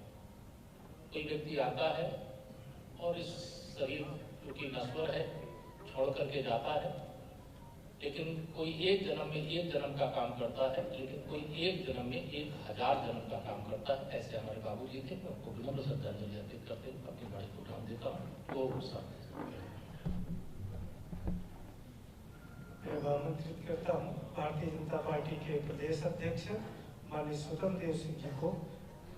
[SPEAKER 4] कोई व्यक्ति आता है और इस शरीर क्योंकि नश्वर है छोड़ करके जाता है, लेकिन कोई एक जन्म में एक जन्म का काम करता है, लेकिन कोई एक जन्म में 1000 जन्म का काम करता है। ऐसे हमारे बाबूजी थे। मैं उनको विनम्र श्रद्धांजलि अर्पित करते हुए अपनी बाड़ी को उठान देता हूँ।
[SPEAKER 2] मैं आमंत्रित करता हूँ भारतीय जनता पार्टी के प्रदेश अध्यक्ष माननीय स्वतंत्र देव सिंह जी को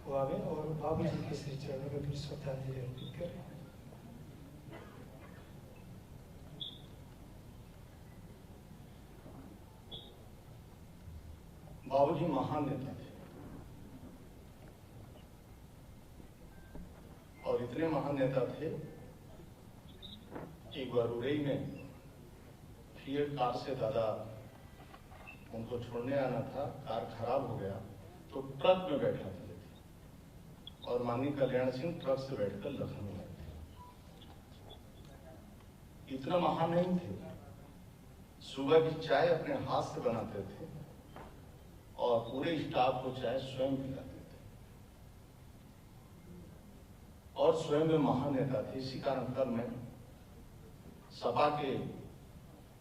[SPEAKER 2] वो आवे और बाबूजी के श्री चरणों में अपनी श्रद्धांजलि अर्पित करें।
[SPEAKER 1] बाबूजी महान नेता थे और इतने महान नेता थे कि बरुरई में फिएट कार से दादा उनको छोड़ने आना था, कार खराब हो गया तो ट्रक में बैठा थे और माननीय कल्याण सिंह ट्रक से बैठकर लखनऊ आए थे। इतना महान नहीं थे, सुबह की चाय अपने हाथ से बनाते थे और पूरे स्टाफ को चाय स्वयं पिलाते थे और स्वयं में महान नेता थे। इसी कारण कल मैं सपा के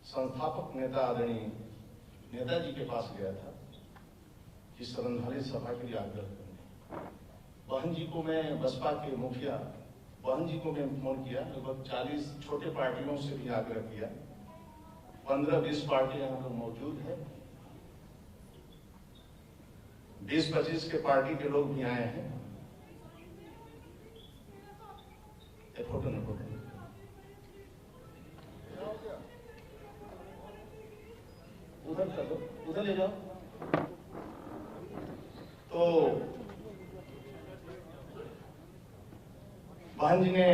[SPEAKER 1] संस्थापक नेता आदरणीय नेताजी के पास गया था कि श्रद्धांजलि सभा के लिए आग्रह करने। बहन जी को मैं, बसपा के मुखिया बहन जी को मैं फोन किया, लगभग 40 छोटे पार्टियों से भी आग्रह किया, 15-20 पार्टियां यहाँ पर मौजूद है, 20-25 के पार्टी के लोग भी आए हैं। फोटो न फोटो उधर कर दो, उधर ले जाओ। तो बहन जी ने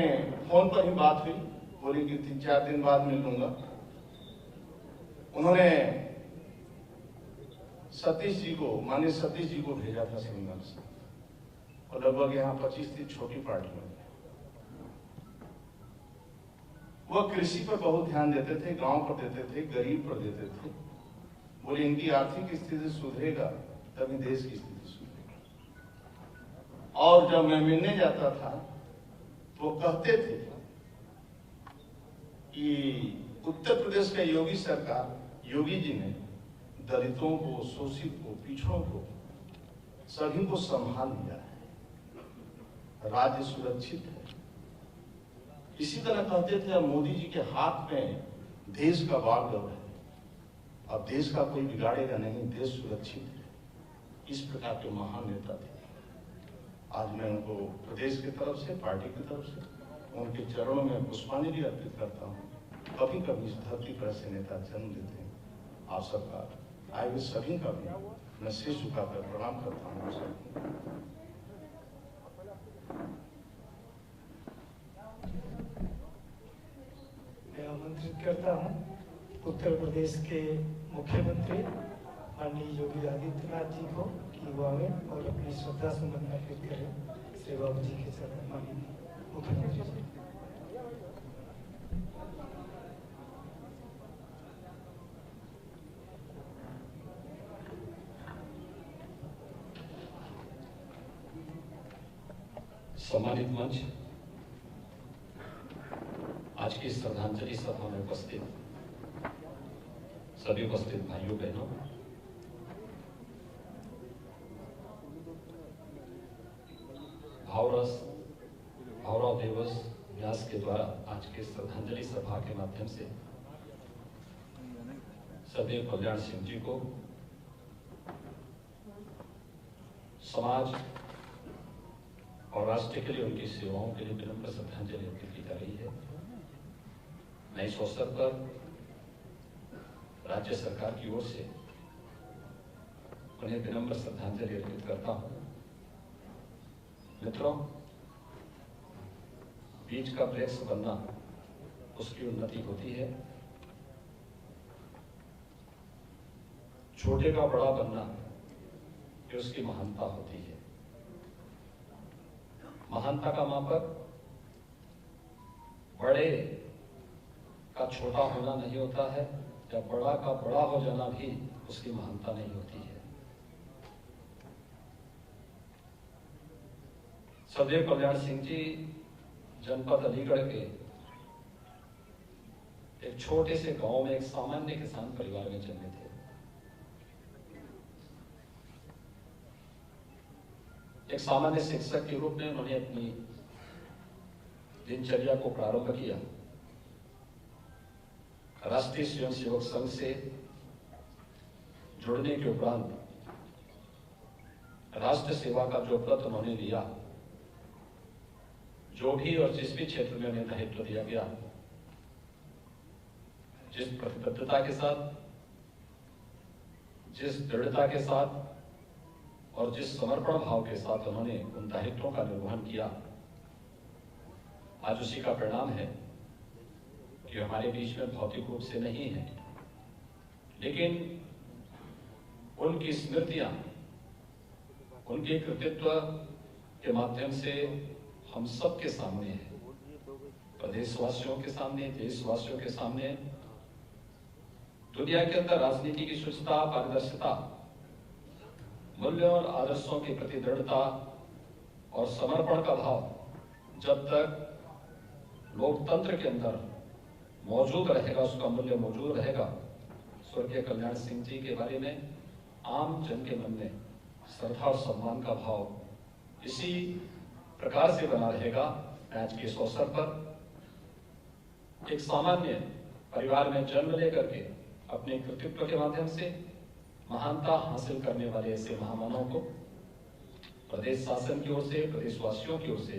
[SPEAKER 1] फोन पर ही बात हुई, बोली कि 3-4 दिन बाद मिल लूंगा। उन्होंने सतीश जी को, माननीय सतीश जी को भेजा था सिंगल से और लगभग यहाँ 25-30 छोटी पार्टियों में। वह कृषि पर बहुत ध्यान देते थे, गांव पर देते थे, गरीब पर देते थे। बोले इनकी आर्थिक स्थिति सुधरेगा तभी देश की स्थिति सुधरेगी। और जब मैं मिलने जाता था तो कहते थे कि उत्तर प्रदेश का योगी सरकार, योगी जी ने दलितों को, शोषित को, पिछड़ों को, सभी को संभाल लिया है, राज्य सुरक्षित है। इसी तरह कहते थे अब मोदी जी के हाथ में देश का बागडोर है, अब देश का कोई बिगाड़ेगा नहीं, देश सुरक्षित है। इस प्रकार के महान नेता थे। आज मैं उनको प्रदेश की तरफ से, पार्टी की तरफ से उनके चरणों में पुष्पांजलि अर्पित करता हूँ। कभी कभी इस धरती पर ऐसे नेता जन्म लेते हैं। आप सबका, आए हुए सभी का भी मैं सिर झुकाकर प्रणाम करता हूँ।
[SPEAKER 2] मैं आमंत्रित करता हूँ उत्तर प्रदेश के मुख्यमंत्री माननीय योगी आदित्यनाथ जी को कि वो आए और अपनी श्रद्धा सुमन अर्पित करें श्री बाबू जी के चरण। माननीय मुख्यमंत्री जी।
[SPEAKER 9] सम्मानित मंच, आज की श्रद्धांजलि सभा में उपस्थित सभी उपस्थित भाइयों बहनों, भावराव देवस व्यास के द्वारा आज के श्रद्धांजलि सभा के माध्यम से सदैव कल्याण सिंह जी को समाज और राष्ट्र के लिए उनकी सेवाओं के लिए विनम्र श्रद्धांजलि अर्पित की जा रही है। मैं इस अवसर पर राज्य सरकार की ओर से उन्हें विनम्र श्रद्धांजलि अर्पित करता हूं। मित्रों, बीज का वृक्ष बनना उसकी उन्नति होती है, छोटे का बड़ा बनना ये उसकी महानता होती है। महानता का मापक बड़े का छोटा होना नहीं होता है, या बड़ा का बड़ा हो जाना भी उसकी महानता नहीं होती है। सदैव कल्याण सिंह जी जनपद अलीगढ़ के एक छोटे से गांव में एक सामान्य किसान परिवार में जन्मे थे। एक सामान्य शिक्षक के रूप में उन्होंने अपनी दिनचर्या को प्रारंभ किया। राष्ट्रीय स्वयंसेवक संघ से जुड़ने के उपरांत राष्ट्र सेवा का जो व्रत उन्होंने लिया, जो भी और जिस भी क्षेत्र में उन्हें दायित्व दिया गया, जिस प्रतिबद्धता के साथ,
[SPEAKER 10] जिस दृढ़ता के साथ और जिस समर्पण भाव के साथ उन्होंने उन दायित्वों का निर्वहन किया, आज उसी का परिणाम है कि हमारे बीच में भौतिक रूप से नहीं है, लेकिन उनकी स्मृतियां, उनके कृतित्व के माध्यम से हम सब के सामने है, प्रदेशवासियों के सामने, देशवासियों के सामने। दुनिया के अंदर राजनीति की शुचिता, पारदर्शिता, मूल्यों और आदर्शों के प्रति दृढ़ता और समर्पण का भाव जब तक लोकतंत्र के अंदर मौजूद रहेगा, उसका मूल्य मौजूद रहेगा, स्वर्गीय कल्याण सिंह जी के बारे में आम जन के मन में श्रद्धा और सम्मान का भाव इसी प्रकार से बना रहेगा। आज के इस अवसर पर एक सामान्य परिवार में जन्म लेकर के अपने कृतित्व के माध्यम से महानता हासिल करने वाले ऐसे महामानवों को प्रदेश शासन की ओर से, प्रदेशवासियों की ओर से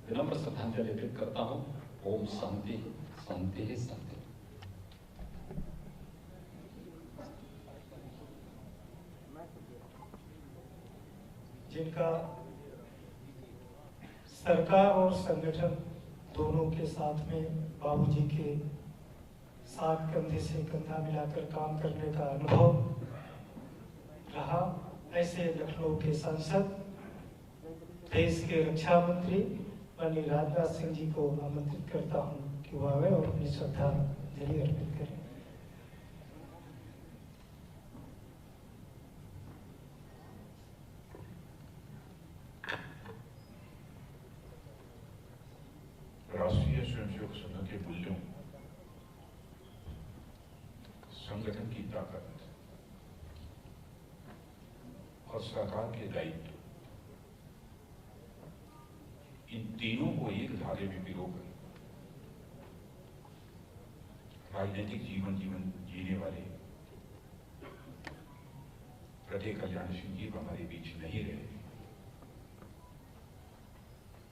[SPEAKER 10] विनम्र श्रद्धांजलि अर्पित करता हूं। ओम शांति शांति ही शांति।
[SPEAKER 2] जिनका सरकार और संगठन दोनों के साथ में बाबूजी के साथ कंधे से कंधा मिलाकर काम करने का अनुभव रहा, ऐसे लखनऊ के सांसद, देश के रक्षा मंत्री माननीय राजनाथ सिंह जी को आमंत्रित करता हूं कि वह आवे और अपनी श्रद्धांजलि अर्पित करें।
[SPEAKER 11] राष्ट्रीय स्वयंसेवक संघ के मूल्यों, संगठन की ताकत और सरकार के दायित्व, इन तीनों को एक धागे में पिरोकर राजनीतिक जीवन जीने वाले प्रदे कल्याण सिंह जी हमारे बीच नहीं रहे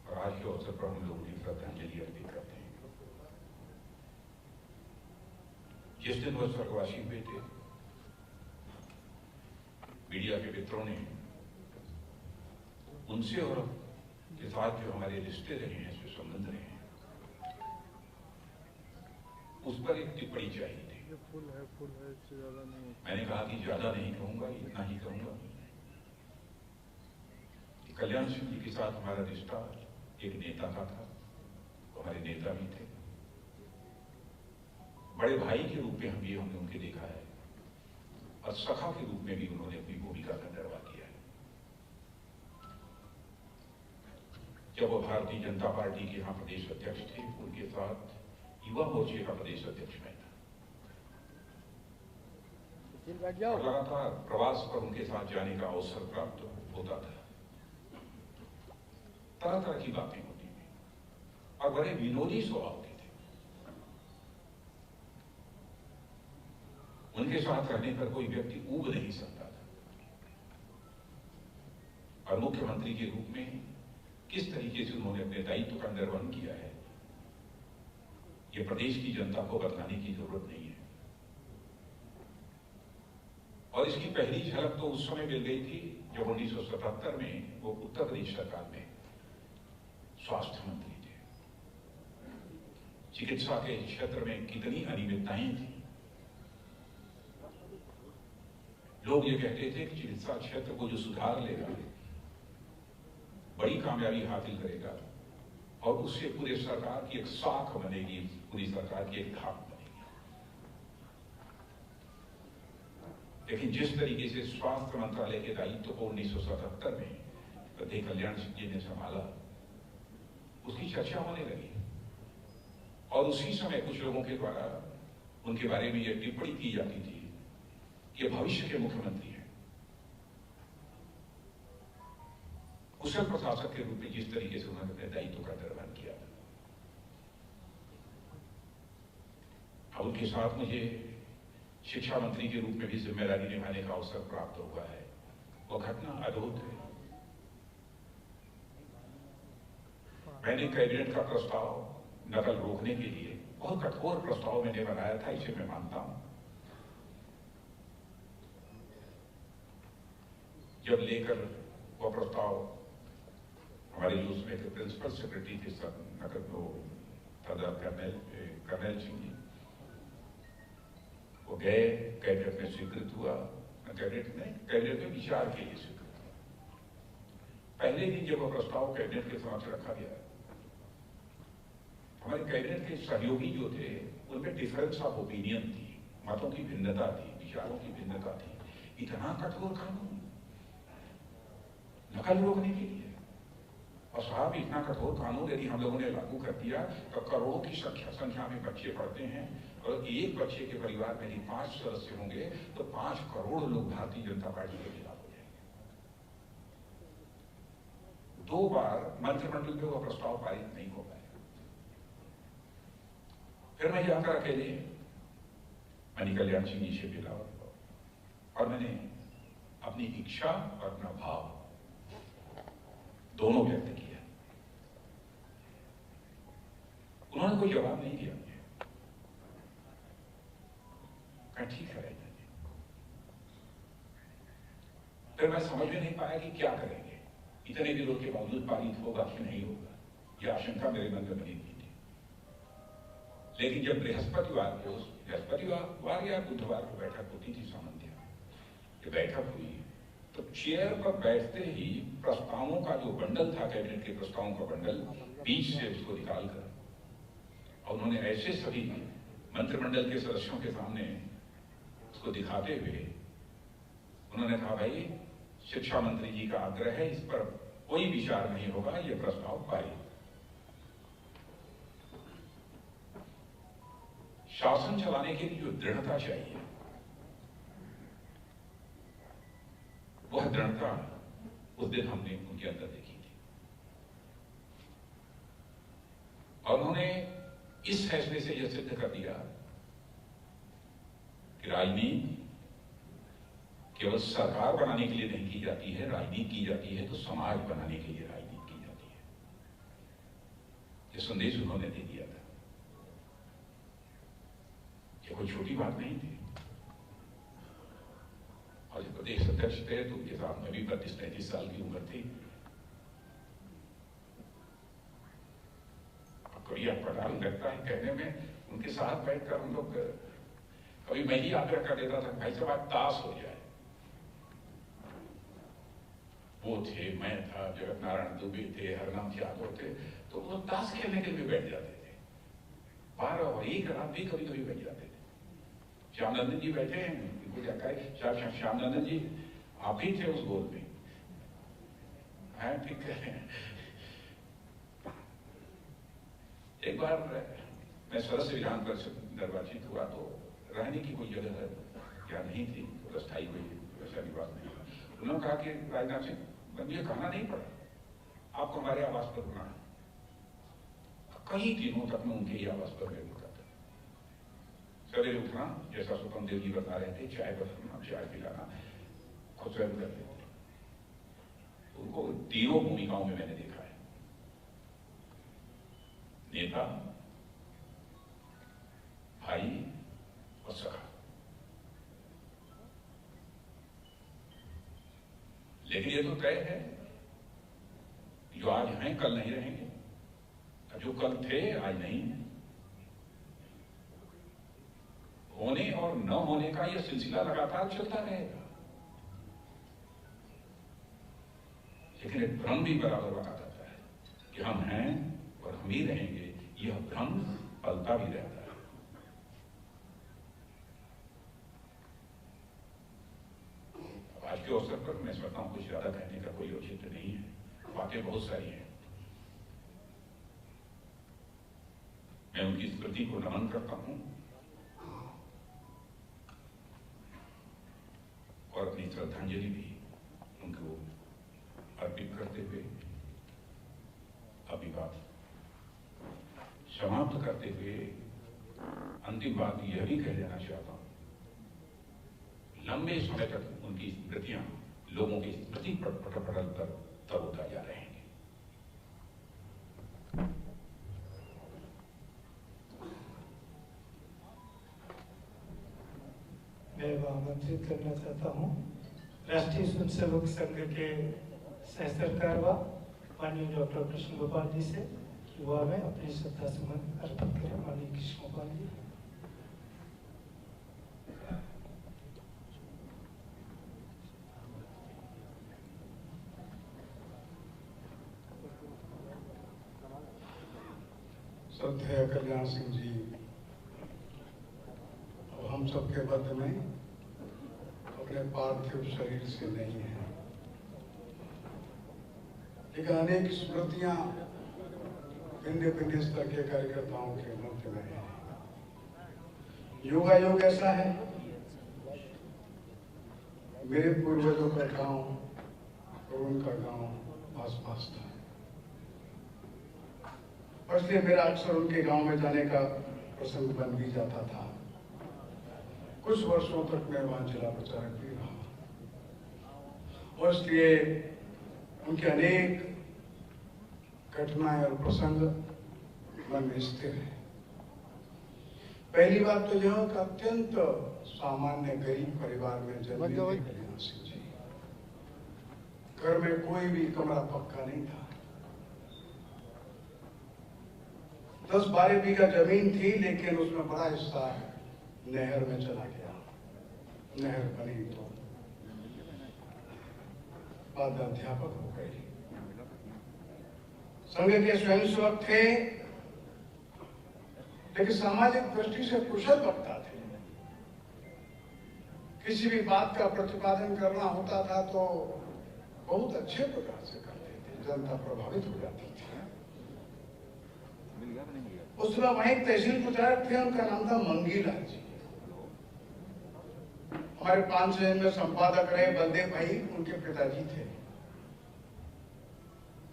[SPEAKER 11] और आज के अवसर पर हम लोग उन्हें श्रद्धांजलि अर्पित करते हैं। जिस दिन वह स्वर्गवासी हुए थे, मीडिया के मित्रों ने उनसे और के साथ जो हमारे रिश्ते रहे हैं, जो संबंध रहे हैं, उस पर एक टिप्पणी चाहिए थी। मैंने कहा कि ज्यादा नहीं कहूंगा, इतना ही कहूंगा। कल्याण सिंह जी के साथ हमारा रिश्ता एक नेता का था, हमारे नेता भी थे, बड़े भाई के रूप में हमने उनके देखा है और सखा के रूप में भी उन्होंने अपनी भूमिका का निर्वाह किया है। जब वो भारतीय जनता पार्टी के यहाँ प्रदेश अध्यक्ष थे, उनके साथ युवा मोर्चे का प्रदेश अध्यक्ष मैं था। लगातार प्रवास पर उनके साथ जाने का अवसर प्राप्त होता था, तरह तरह की बातें होती थी और बड़े विनोदी स्वभाव के थे। उनके साथ रहने पर कोई व्यक्ति ऊब नहीं सकता था और मुख्यमंत्री के रूप में किस तरीके से उन्होंने अपने दायित्व का निर्वहन किया है, ये प्रदेश की जनता को बताने की जरूरत नहीं है। और इसकी पहली झलक तो उस समय मिल गई थी जब 1977 में वो उत्तर प्रदेश सरकार में स्वास्थ्य मंत्री थे। चिकित्सा के क्षेत्र में कितनी अनियमितताएं थी। लोग ये कहते थे कि चिकित्सा क्षेत्र को जो सुधार लेगा, बड़ी कामयाबी हासिल करेगा और उससे पूरे सरकार की एक साख बनेगी, पूरी सरकार की एक धाक बनेगी। लेकिन जिस तरीके से स्वास्थ्य मंत्रालय के दायित्व को 1977 में प्रदे कल्याण सिंह जी ने संभाला, उसकी चर्चा होने लगी और उसी समय कुछ लोगों के द्वारा उनके बारे में यह टिप्पणी की जाती थी कि भविष्य के मुख्यमंत्री हैं। कुशल प्रशासक के रूप में जिस तरीके से उन्होंने अपने दायित्व का निर्वहन किया, अब उनके साथ मुझे शिक्षा मंत्री के रूप में भी जिम्मेदारी निभाने का अवसर प्राप्त हुआ है। वो घटना अद्भुत है। मैंने कैबिनेट का प्रस्ताव नकल रोकने के लिए बहुत कठोर प्रस्ताव मैंने बनाया था, इसे मैं मानता हूं। जब लेकर वह प्रस्ताव हमारे जो उसमें के प्रिंसिपल सेक्रेटरी थे सरदार कर्नैल सिंह जी, वो गए, कैबिनेट में स्वीकृत हुआ, कैबिनेट में विचार के लिए स्वीकृत हुआ। पहले दिन जब वह प्रस्ताव कैबिनेट के समक्ष रखा गया, हमारे कैबिनेट के सहयोगी जो थे उनमें डिफरेंस ऑफ ओपिनियन थी, मतों की भिन्नता थी, विचारों की भिन्नता थी। इतना कठोर कानून नकल रोकने के लिए, और साहब इतना कठोर कानून यदि हम लोगों ने लागू कर दिया तो करोड़ों की संख्या में बच्चे पढ़ते हैं, और एक बच्चे के परिवार में यदि 5 सदस्य होंगे तो 5 करोड़ लोग भारतीय जनता पार्टी के खिलाफ हो जाएंगे। 2 बार मंत्रिमंडल में वह प्रस्ताव पारित नहीं हो पाए। फिर मैं जाकर अकेले मणि कल्याण सिंह जी से मिला और मैंने अपनी इच्छा और अपना भाव दोनों व्यक्त किया। उन्होंने कोई जवाब नहीं दिया मुझे। ठीक है, फिर मैं समझ में नहीं पाया कि क्या करेंगे। इतने विरोध के बावजूद पारित होगा कि नहीं होगा, यह आशंका मेरे मन में बनी हुई थी। लेकिन जब बृहस्पतिवार या बुधवार को बैठक होती थी सामान्य, जब बैठक हुई तो चेयर पर बैठते ही प्रस्तावों का जो बंडल था, कैबिनेट के प्रस्तावों का बंडल, बीच से उसको निकालकर और उन्होंने ऐसे सभी मंत्रिमंडल के सदस्यों के सामने उसको दिखाते हुए उन्होंने कहा, भाई शिक्षा मंत्री जी का आग्रह है, इस पर कोई विचार नहीं होगा, यह प्रस्ताव पारित। शासन चलाने के लिए जो दृढ़ता चाहिए, वह दृढ़ता उस दिन हमने उनके अंदर देखी थी। और उन्होंने इस फैसले से यह सिद्ध कर दिया कि राजनीति केवल सरकार बनाने के लिए नहीं की जाती है, राजनीति की जाती है तो समाज बनाने के लिए राजनीति की जाती है। यह संदेश उन्होंने दे दिया था। यह कोई छोटी बात नहीं थी। और जब प्रदेश अध्यक्ष थे तो उनके साथ में भी 32-33 साल की उम्र थी। कभी अस्पताल लगता है कहने में, उनके साथ बैठकर हम लोग, कभी मैं ही आग्रह कर देता था भाई साहब आज ताश हो जाए। वो थे, मैं था, जगत नारायण दुबे थे, हरनाथ यादव थे, तो वो ताश खेलने के लिए बैठ जाते थे। 12 और 1 रात भी कभी कभी बैठ जाते थे। श्यामनंदन जी बैठे हैं, उनको क्या कहे, श्यामनंदन जी आप ही थे उस गोल में, है ठीक है। एक बार मैं सदस्य विधान परिषद निर्वाचित हुआ तो रहने की कोई जगह क्या नहीं थी, तो अस्थायी कोई वैसा निवास नहीं। उन्होंने कहा कि राजनाथ सिंह, मुझे कहना नहीं पड़ा, आपको हमारे आवास पर रुकना है। कई दिनों तक मैं उनके ही आवास पर मैं रुका था। सवेरे उठना, जैसा सुपम देव जी बता रहे थे, चाय बनाना, चाय पिलाना, खुद स्वयं करते थे। उनको तीनों भूमिकाओं में मैंने देखा है, नेता, भाई और सखा। लेकिन ये तो तय है, जो आज हैं कल नहीं रहेंगे, जो कल थे आज नहीं है। होने और न होने का यह सिलसिला लगातार चलता रहेगा। लेकिन एक भ्रम भी बराबर बना जाता है कि हम हैं और हम ही रहेंगे, यह भ्रम पलता भी रहता है। आज के अवसर पर मैं समझता हूं कुछ ज्यादा कहने का कोई औचित्य नहीं है, बातें बहुत सारी हैं। मैं उनकी स्मृति को नमन करता हूं और अपनी श्रद्धांजलि भी उनको अर्पित करते हुए अपनी बात समाप्त करते हुए अंतिम बात यह भी कह देना चाहता हूं, लंबे समय तक उनकी स्मृतियां लोगों की स्मृति पटल पर तरोताजा रहेंगे।
[SPEAKER 2] मैं आमंत्रित करना चाहता हूं राष्ट्रीय स्वयंसेवक संघ के सह सरकारवा माननीय डॉक्टर कृष्ण गोपाल जी से कि वह हमें अपनी श्रद्धा सुमन अर्पित करें। माननीय कृष्ण गोपाल जी।
[SPEAKER 12] श्रद्धेय कल्याण सिंह जी और हम सबके मध्य में अपने पार्थिव शरीर से नहीं है, लेकिन अनेक स्मृतियां भिन्न भिन्न स्तर के कार्यकर्ताओं के मध्य में है। योगायोग ऐसा है, मेरे पूर्वजों का गांव और उनका गांव आस पास था, और इसलिए मेरा अक्सर उनके गांव में जाने का प्रसंग बन भी जाता था। कुछ वर्षों तक मैं वहां जिला प्रचारक भी रहा, और इसलिए उनके अनेक घटनाएं और प्रसंग मन में स्थिर है। पहली बात तो यह कि अत्यंत सामान्य गरीब परिवार में जन्मे कल्याण सिंह जी। घर में कोई भी कमरा पक्का नहीं था। 10-12 बीघा जमीन थी, लेकिन उसमें बड़ा हिस्सा नहर में चला गया। नहर बनी तो बाद अध्यापक हो गए। संघ के स्वयंसेवक थे, लेकिन सामाजिक दृष्टि से कुशल वक्ता थे। किसी भी बात का प्रतिपादन करना होता था तो बहुत अच्छे प्रकार से करते थे, जनता प्रभावित हो जाती थी। उस समय वहीं तहसील प्रचारक थे, उनका नाम था मंगीलाल जी। हमारे 5 में संपादक रहे बलदेव भाई, उनके पिताजी थे।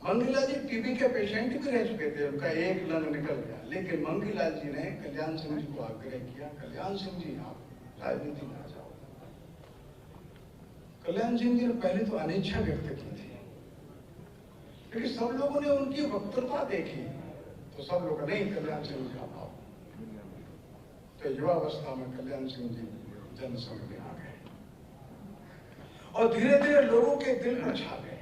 [SPEAKER 12] मंगीलाल जी टीबी के पेशेंट भी रह चुके थे, उनका एक लंग निकल गया, लेकिन मंगीलाल जी ने कल्याण सिंह जी को आग्रह किया, कल्याण सिंह जी आप राजनीति में आ जाओ। कल्याण सिंह जी ने पहले तो अनिच्छा व्यक्त की थी, लेकिन सब लोगों ने उनकी वक्तृता देखी तो सब लोग नहीं, कल्याण सिंह का भाव। तो युवावस्था में कल्याण सिंह जी जनसंघ में आ गए और धीरे धीरे लोगों के दिल पर छा गए।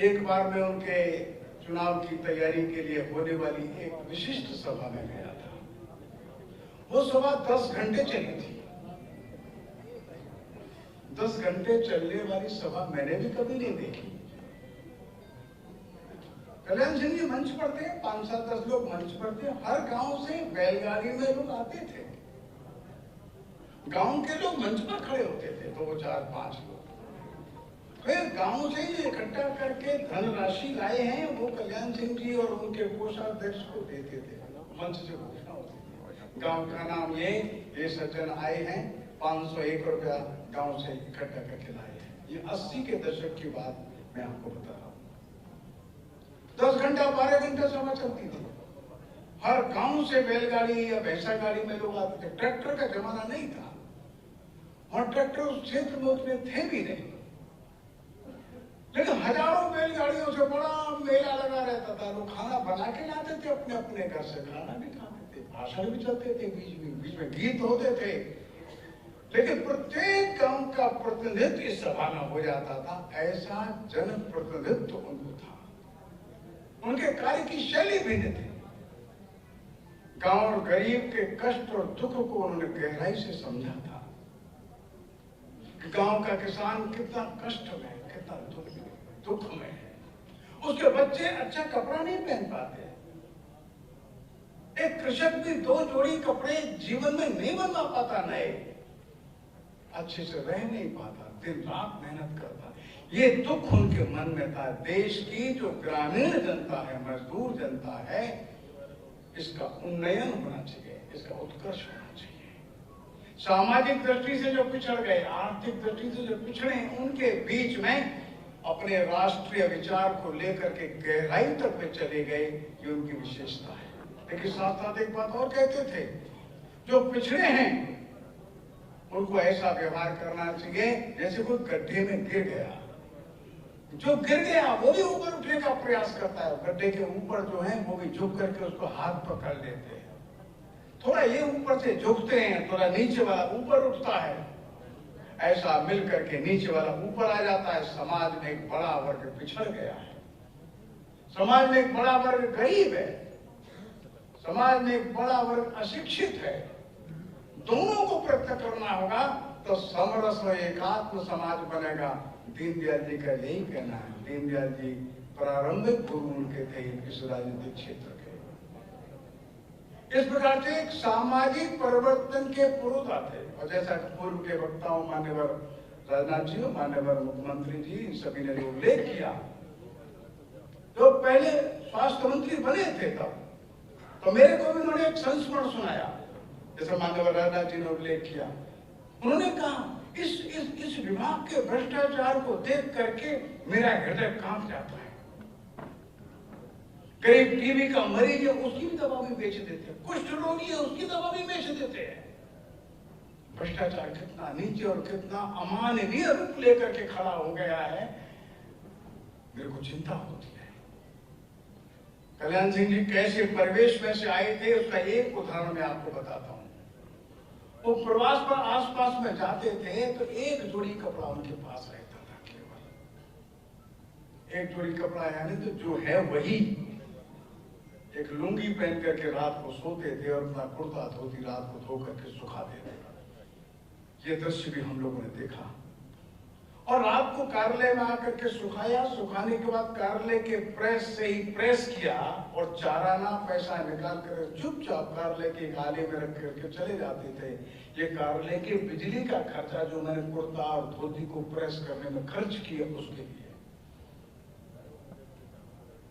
[SPEAKER 12] एक बार मैं उनके चुनाव की तैयारी के लिए होने वाली एक विशिष्ट सभा में गया था। वो सभा 10 घंटे चली थी। 10 घंटे चलने वाली सभा मैंने भी कभी नहीं देखी। कल्याण सिंह जी मंच पर थे, 5-7-10 लोग मंच पर थे। हर गांव से बैलगाड़ी में लोग आते थे। गांव के लोग मंच पर खड़े होते थे, 2-4-5 लोग। फिर गांव से ही इकट्ठा करके धनराशि लाए हैं, वो कल्याण सिंह जी और उनके कोषाध्यक्ष को देते थे। मंच से घोषणा होती थी, गांव का नाम ये सज्जन आए हैं, 501 रुपया गांव से इकट्ठा करके लाए हैं। ये 80 के दशक की बात मैं आपको बता रहा हूँ। 10 घंटा 12 घंटा सभा चलती थी। हर गांव से बैलगाड़ी या भैंसा गाड़ी में लोग आते थे। ट्रैक्टर का जमाना नहीं था, और ट्रैक्टर उस क्षेत्र में उतने थे भी नहीं, लेकिन हजारों बैलगाड़ियों से बड़ा मेला लगा रहता था। लोग खाना बना के लाते थे, अपने अपने घर से खाना भी खाते थे, भाषण भी चलते थे, बीच में गीत होते थे। लेकिन प्रत्येक गांव का प्रतिनिधित्व इस सभा में हो जाता था। ऐसा जन प्रतिनिधित्व उनको था। उनके कार्य की शैली भिन्न थी। गांव और गरीब के कष्ट और दुख को उन्होंने गहराई से समझा था। गांव का किसान कितना कष्ट में, कितना दुख में है। उसके बच्चे अच्छा कपड़ा नहीं पहन पाते। एक कृषक भी 2 जोड़ी कपड़े जीवन में नहीं बनवा पाता, नए अच्छे से रह नहीं पाता, दिन रात मेहनत करता। ये दुख उनके मन में था। देश की जो ग्रामीण जनता है, मजदूर जनता है, इसका उन्नयन होना चाहिए, इसका उत्कर्ष होना चाहिए। सामाजिक दृष्टि से जो पिछड़ गए, आर्थिक दृष्टि से जो पिछड़े, उनके बीच में अपने राष्ट्रीय विचार को लेकर के गहराई तक वे चले गए, ये उनकी विशेषता है। लेकिन साथ साथ एक बात और कहते थे, जो पिछड़े हैं उनको ऐसा व्यवहार करना चाहिए जैसे कोई गड्ढे में गिर गया। जो गिर गया वो भी ऊपर उठने का प्रयास करता है। गड्ढे के ऊपर जो है वो भी झुक करके उसको हाथ पकड़ लेते हैं। थोड़ा ये ऊपर से झुकते हैं, थोड़ा नीचे वाला ऊपर उठता है। ऐसा मिल करके नीचे वाला ऊपर आ जाता है। समाज में एक बड़ा वर्ग पिछड़ गया है, समाज में एक बड़ा वर्ग गरीब है, समाज में एक बड़ा वर्ग अशिक्षित है। दोनों को प्रत्यक्ष करना होगा तो समरस एकात्म समाज बनेगा। दीनदयाल जी का यही कहना है। दीनदयाल जी प्रारंभिक गुरु उनके थे इस राजनीतिक क्षेत्र के। इस प्रकार से एक सामाजिक परिवर्तन के पुरोधा थे। और जैसा पूर्व के वक्ताओं मान्यवर राजनाथ जी, मान्यवर मुख्यमंत्री जी, इन सभी ने जो उल्लेख किया, जो पहले स्वास्थ्य मंत्री बने थे तब तो मेरे को भी उन्होंने एक संस्मरण सुनाया, जैसा मान्यवर राजनाथ जी ने उल्लेख किया। उन्होंने कहा इस विभाग के भ्रष्टाचार को देख करके मेरा हृदय कांप जाता है। गरीब टीबी का मरीज है, उसकी भी दवा भी बेच देते हैं, कुष्ठ रोगी है, उसकी दवा भी बेच देते हैं। भ्रष्टाचार कितना नीचे और कितना अमानवीय रूप लेकर के खड़ा हो गया है, मेरे को चिंता होती है। कल्याण सिंह जी कैसे परिवेश में से आए थे, उसका एक उदाहरण मैं आपको बताता हूँ। वो प्रवास पर आसपास में जाते थे तो एक जोड़ी कपड़ा उनके पास रहता था, केवल एक जोड़ी कपड़ा, यानी तो जो है वही। एक लुंगी पहन करके रात को सोते थे और अपना कुर्ता धोती रात को धो करके सुखा देते थे। ये दृश्य भी हम लोगों ने देखा। और रात को कार्यालय में आकर के सुखाया, सुखाने के बाद कार्यालय के प्रेस से ही प्रेस किया और चाराना पैसा निकाल कर चुपचाप कार्यालय के गाले में रख करके चले जाते थे। ये कार्यालय के बिजली का खर्चा जो मैंने कुर्ता और धोती को प्रेस करने में खर्च किया उसके लिए।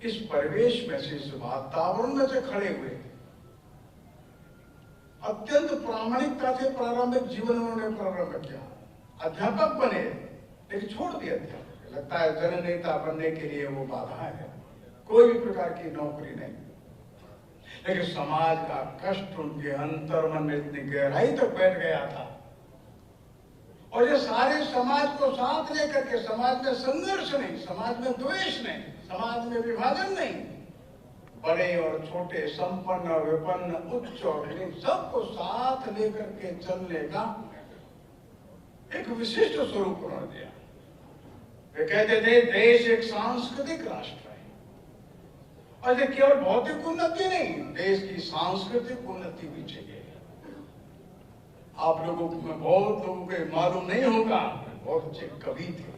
[SPEAKER 12] इस परिवेश में से, इस वातावरण में से खड़े हुए अत्यंत प्रामाणिकता से प्रारंभिक जीवन उन्होंने प्रारंभ किया। अध्यापक बने लेकिन छोड़ दिया अध्यापक। लगता है जननेता बनने के लिए वो बाधा है, कोई भी प्रकार की नौकरी नहीं। लेकिन समाज का कष्ट उनके अंतर्मन में इतनी गहराई तक बैठ गया था और ये सारे समाज को साथ लेकर के, समाज में संघर्ष नहीं, समाज में द्वेष नहीं, समाज में विभाजन नहीं, बड़े और छोटे, संपन्न और विपन्न, उच्च और नीच, सबको साथ लेकर के चलने का एक विशिष्ट स्वरूप उन्होंने दिया। वे कहते थे देश एक सांस्कृतिक राष्ट्र है और ये केवल भौतिक उन्नति नहीं, देश की सांस्कृतिक उन्नति भी चाहिए। आप लोगों को, बहुत लोगों को मालूम नहीं होगा, बहुत अच्छे कवि थे,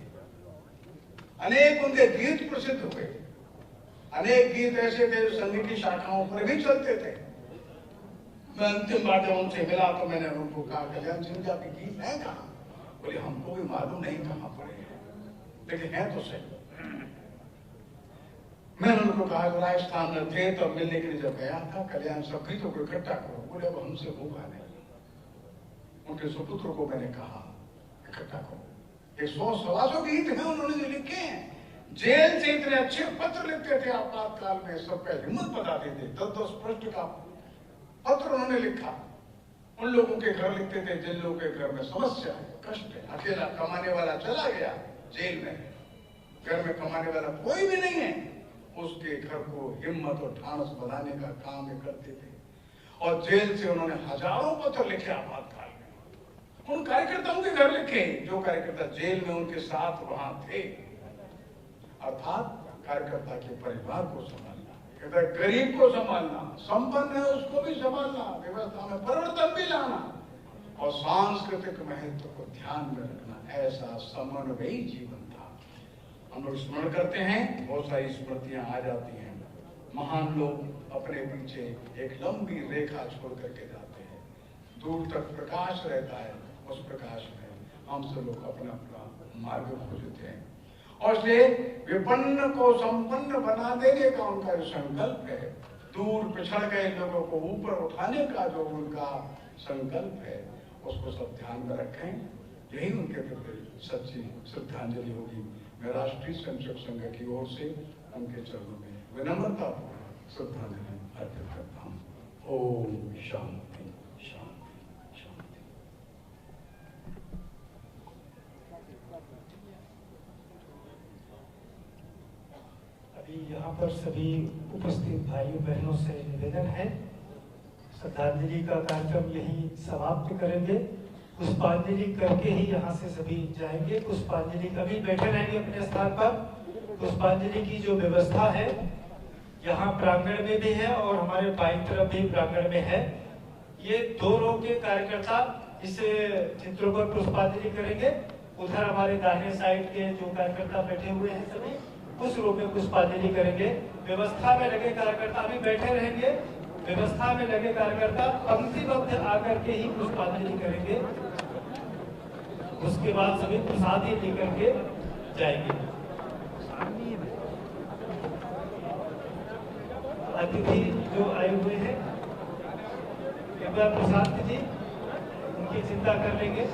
[SPEAKER 12] अनेक उनके गीत प्रसिद्ध हुए। अनेक गीत ऐसे थे जो संगीत की शाखाओं पर भी चलते थे। मैं अंतिम बार जब उनसे मिला तो मैंने उनको कहा, कल्याण सिंह जी आपके गीत हैं कहाँ? बोले हमको भी मालूम नहीं कहाँ पड़े हैं, लेकिन है तो सही। मैंने उनको कहा राजस्थान में थे तो मिलने के लिए जब गया था, कल्याण सब गीतों को इकट्ठा करो। बोले अब हमसे होगा नहीं। उनके सुपुत्र को मैंने कहा इकट्ठा करो। 100-125 गीत हैं उन्होंने जो लिखे हैं। जेल से इतने अच्छे पत्र लिखते थे आपातकाल में, सबका हिम्मत बताते थे। 10-10 पृष्ठ का पत्र उन्होंने लिखा। उन लोगों के घर लिखते थे जिन लोगों के घर में समस्या है, कष्ट है, अकेला कमाने वाला चला गया जेल में, घर में कमाने वाला कोई भी नहीं है, उसके घर को हिम्मत और ठानस बनाने का काम करते थे। और जेल से उन्होंने हजारों पत्र लिखे आपातकाल में। उन कार्यकर्ताओं के घर लिखे जो कार्यकर्ता जेल में उनके साथ वहां थे। अर्थात कार्यकर्ता के परिवार को संभालना, गरीब को संभालना, संपन्न है उसको भी संभालना, व्यवस्था में परिवर्तन भी लाना और सांस्कृतिक महत्व को ध्यान में रखना, ऐसा समन्वयी जीवन था। हम लोग स्मरण करते हैं, बहुत सारी स्मृतियां आ जाती हैं। महान लोग अपने पीछे एक लंबी रेखा छोड़ करके जाते हैं, दूर तक प्रकाश रहता है, उस प्रकाश में हम सब लोग अपना अपना मार्ग खोजते हैं। और इसलिए विपन्न को संपन्न बना देने का उनका जो संकल्प है, दूर पिछड़ गए लोगों को ऊपर उठाने का जो उनका संकल्प है, उसको सब ध्यान में रखें। यही उनके प्रति सच्ची श्रद्धांजलि होगी। मैं राष्ट्रीय स्वयंसेवक संघ की ओर से उनके चरणों में विनम्रता श्रद्धांजलि अर्पित करता हूँ। ओम शांति शांति शांति।
[SPEAKER 2] अभी यहाँ पर सभी उपस्थित भाइयों बहनों से निवेदन है, श्रद्धांजलि का कार्यक्रम यही समाप्त करेंगे पुष्पांजलि करके ही यहाँ से सभी जाएंगे। पुष्पांजलि कभी बैठे रहेंगे अपने स्थान पर। पुष्पांजलि की जो व्यवस्था है यहाँ प्रांगण में भी है और हमारे बाईं तरफ भी प्रांगण में है। ये 2 रो के कार्यकर्ता इस चित्रों पर पुष्पांजलि करेंगे। उधर हमारे दाहिने साइड के जो कार्यकर्ता बैठे हुए हैं सभी उस रो में पुष्पांजलि करेंगे। व्यवस्था में लगे कार्यकर्ता भी बैठे रहेंगे। व्यवस्था में लगे कार्यकर्ता पंक्तिबद्ध आकर के ही पुष्पांजलि करेंगे। उसके बाद सभी प्रसादी लेकर के जाएंगे। अतिथि जो आए हुए हैं कृपया प्रसाद जी उनकी चिंता कर लेंगे।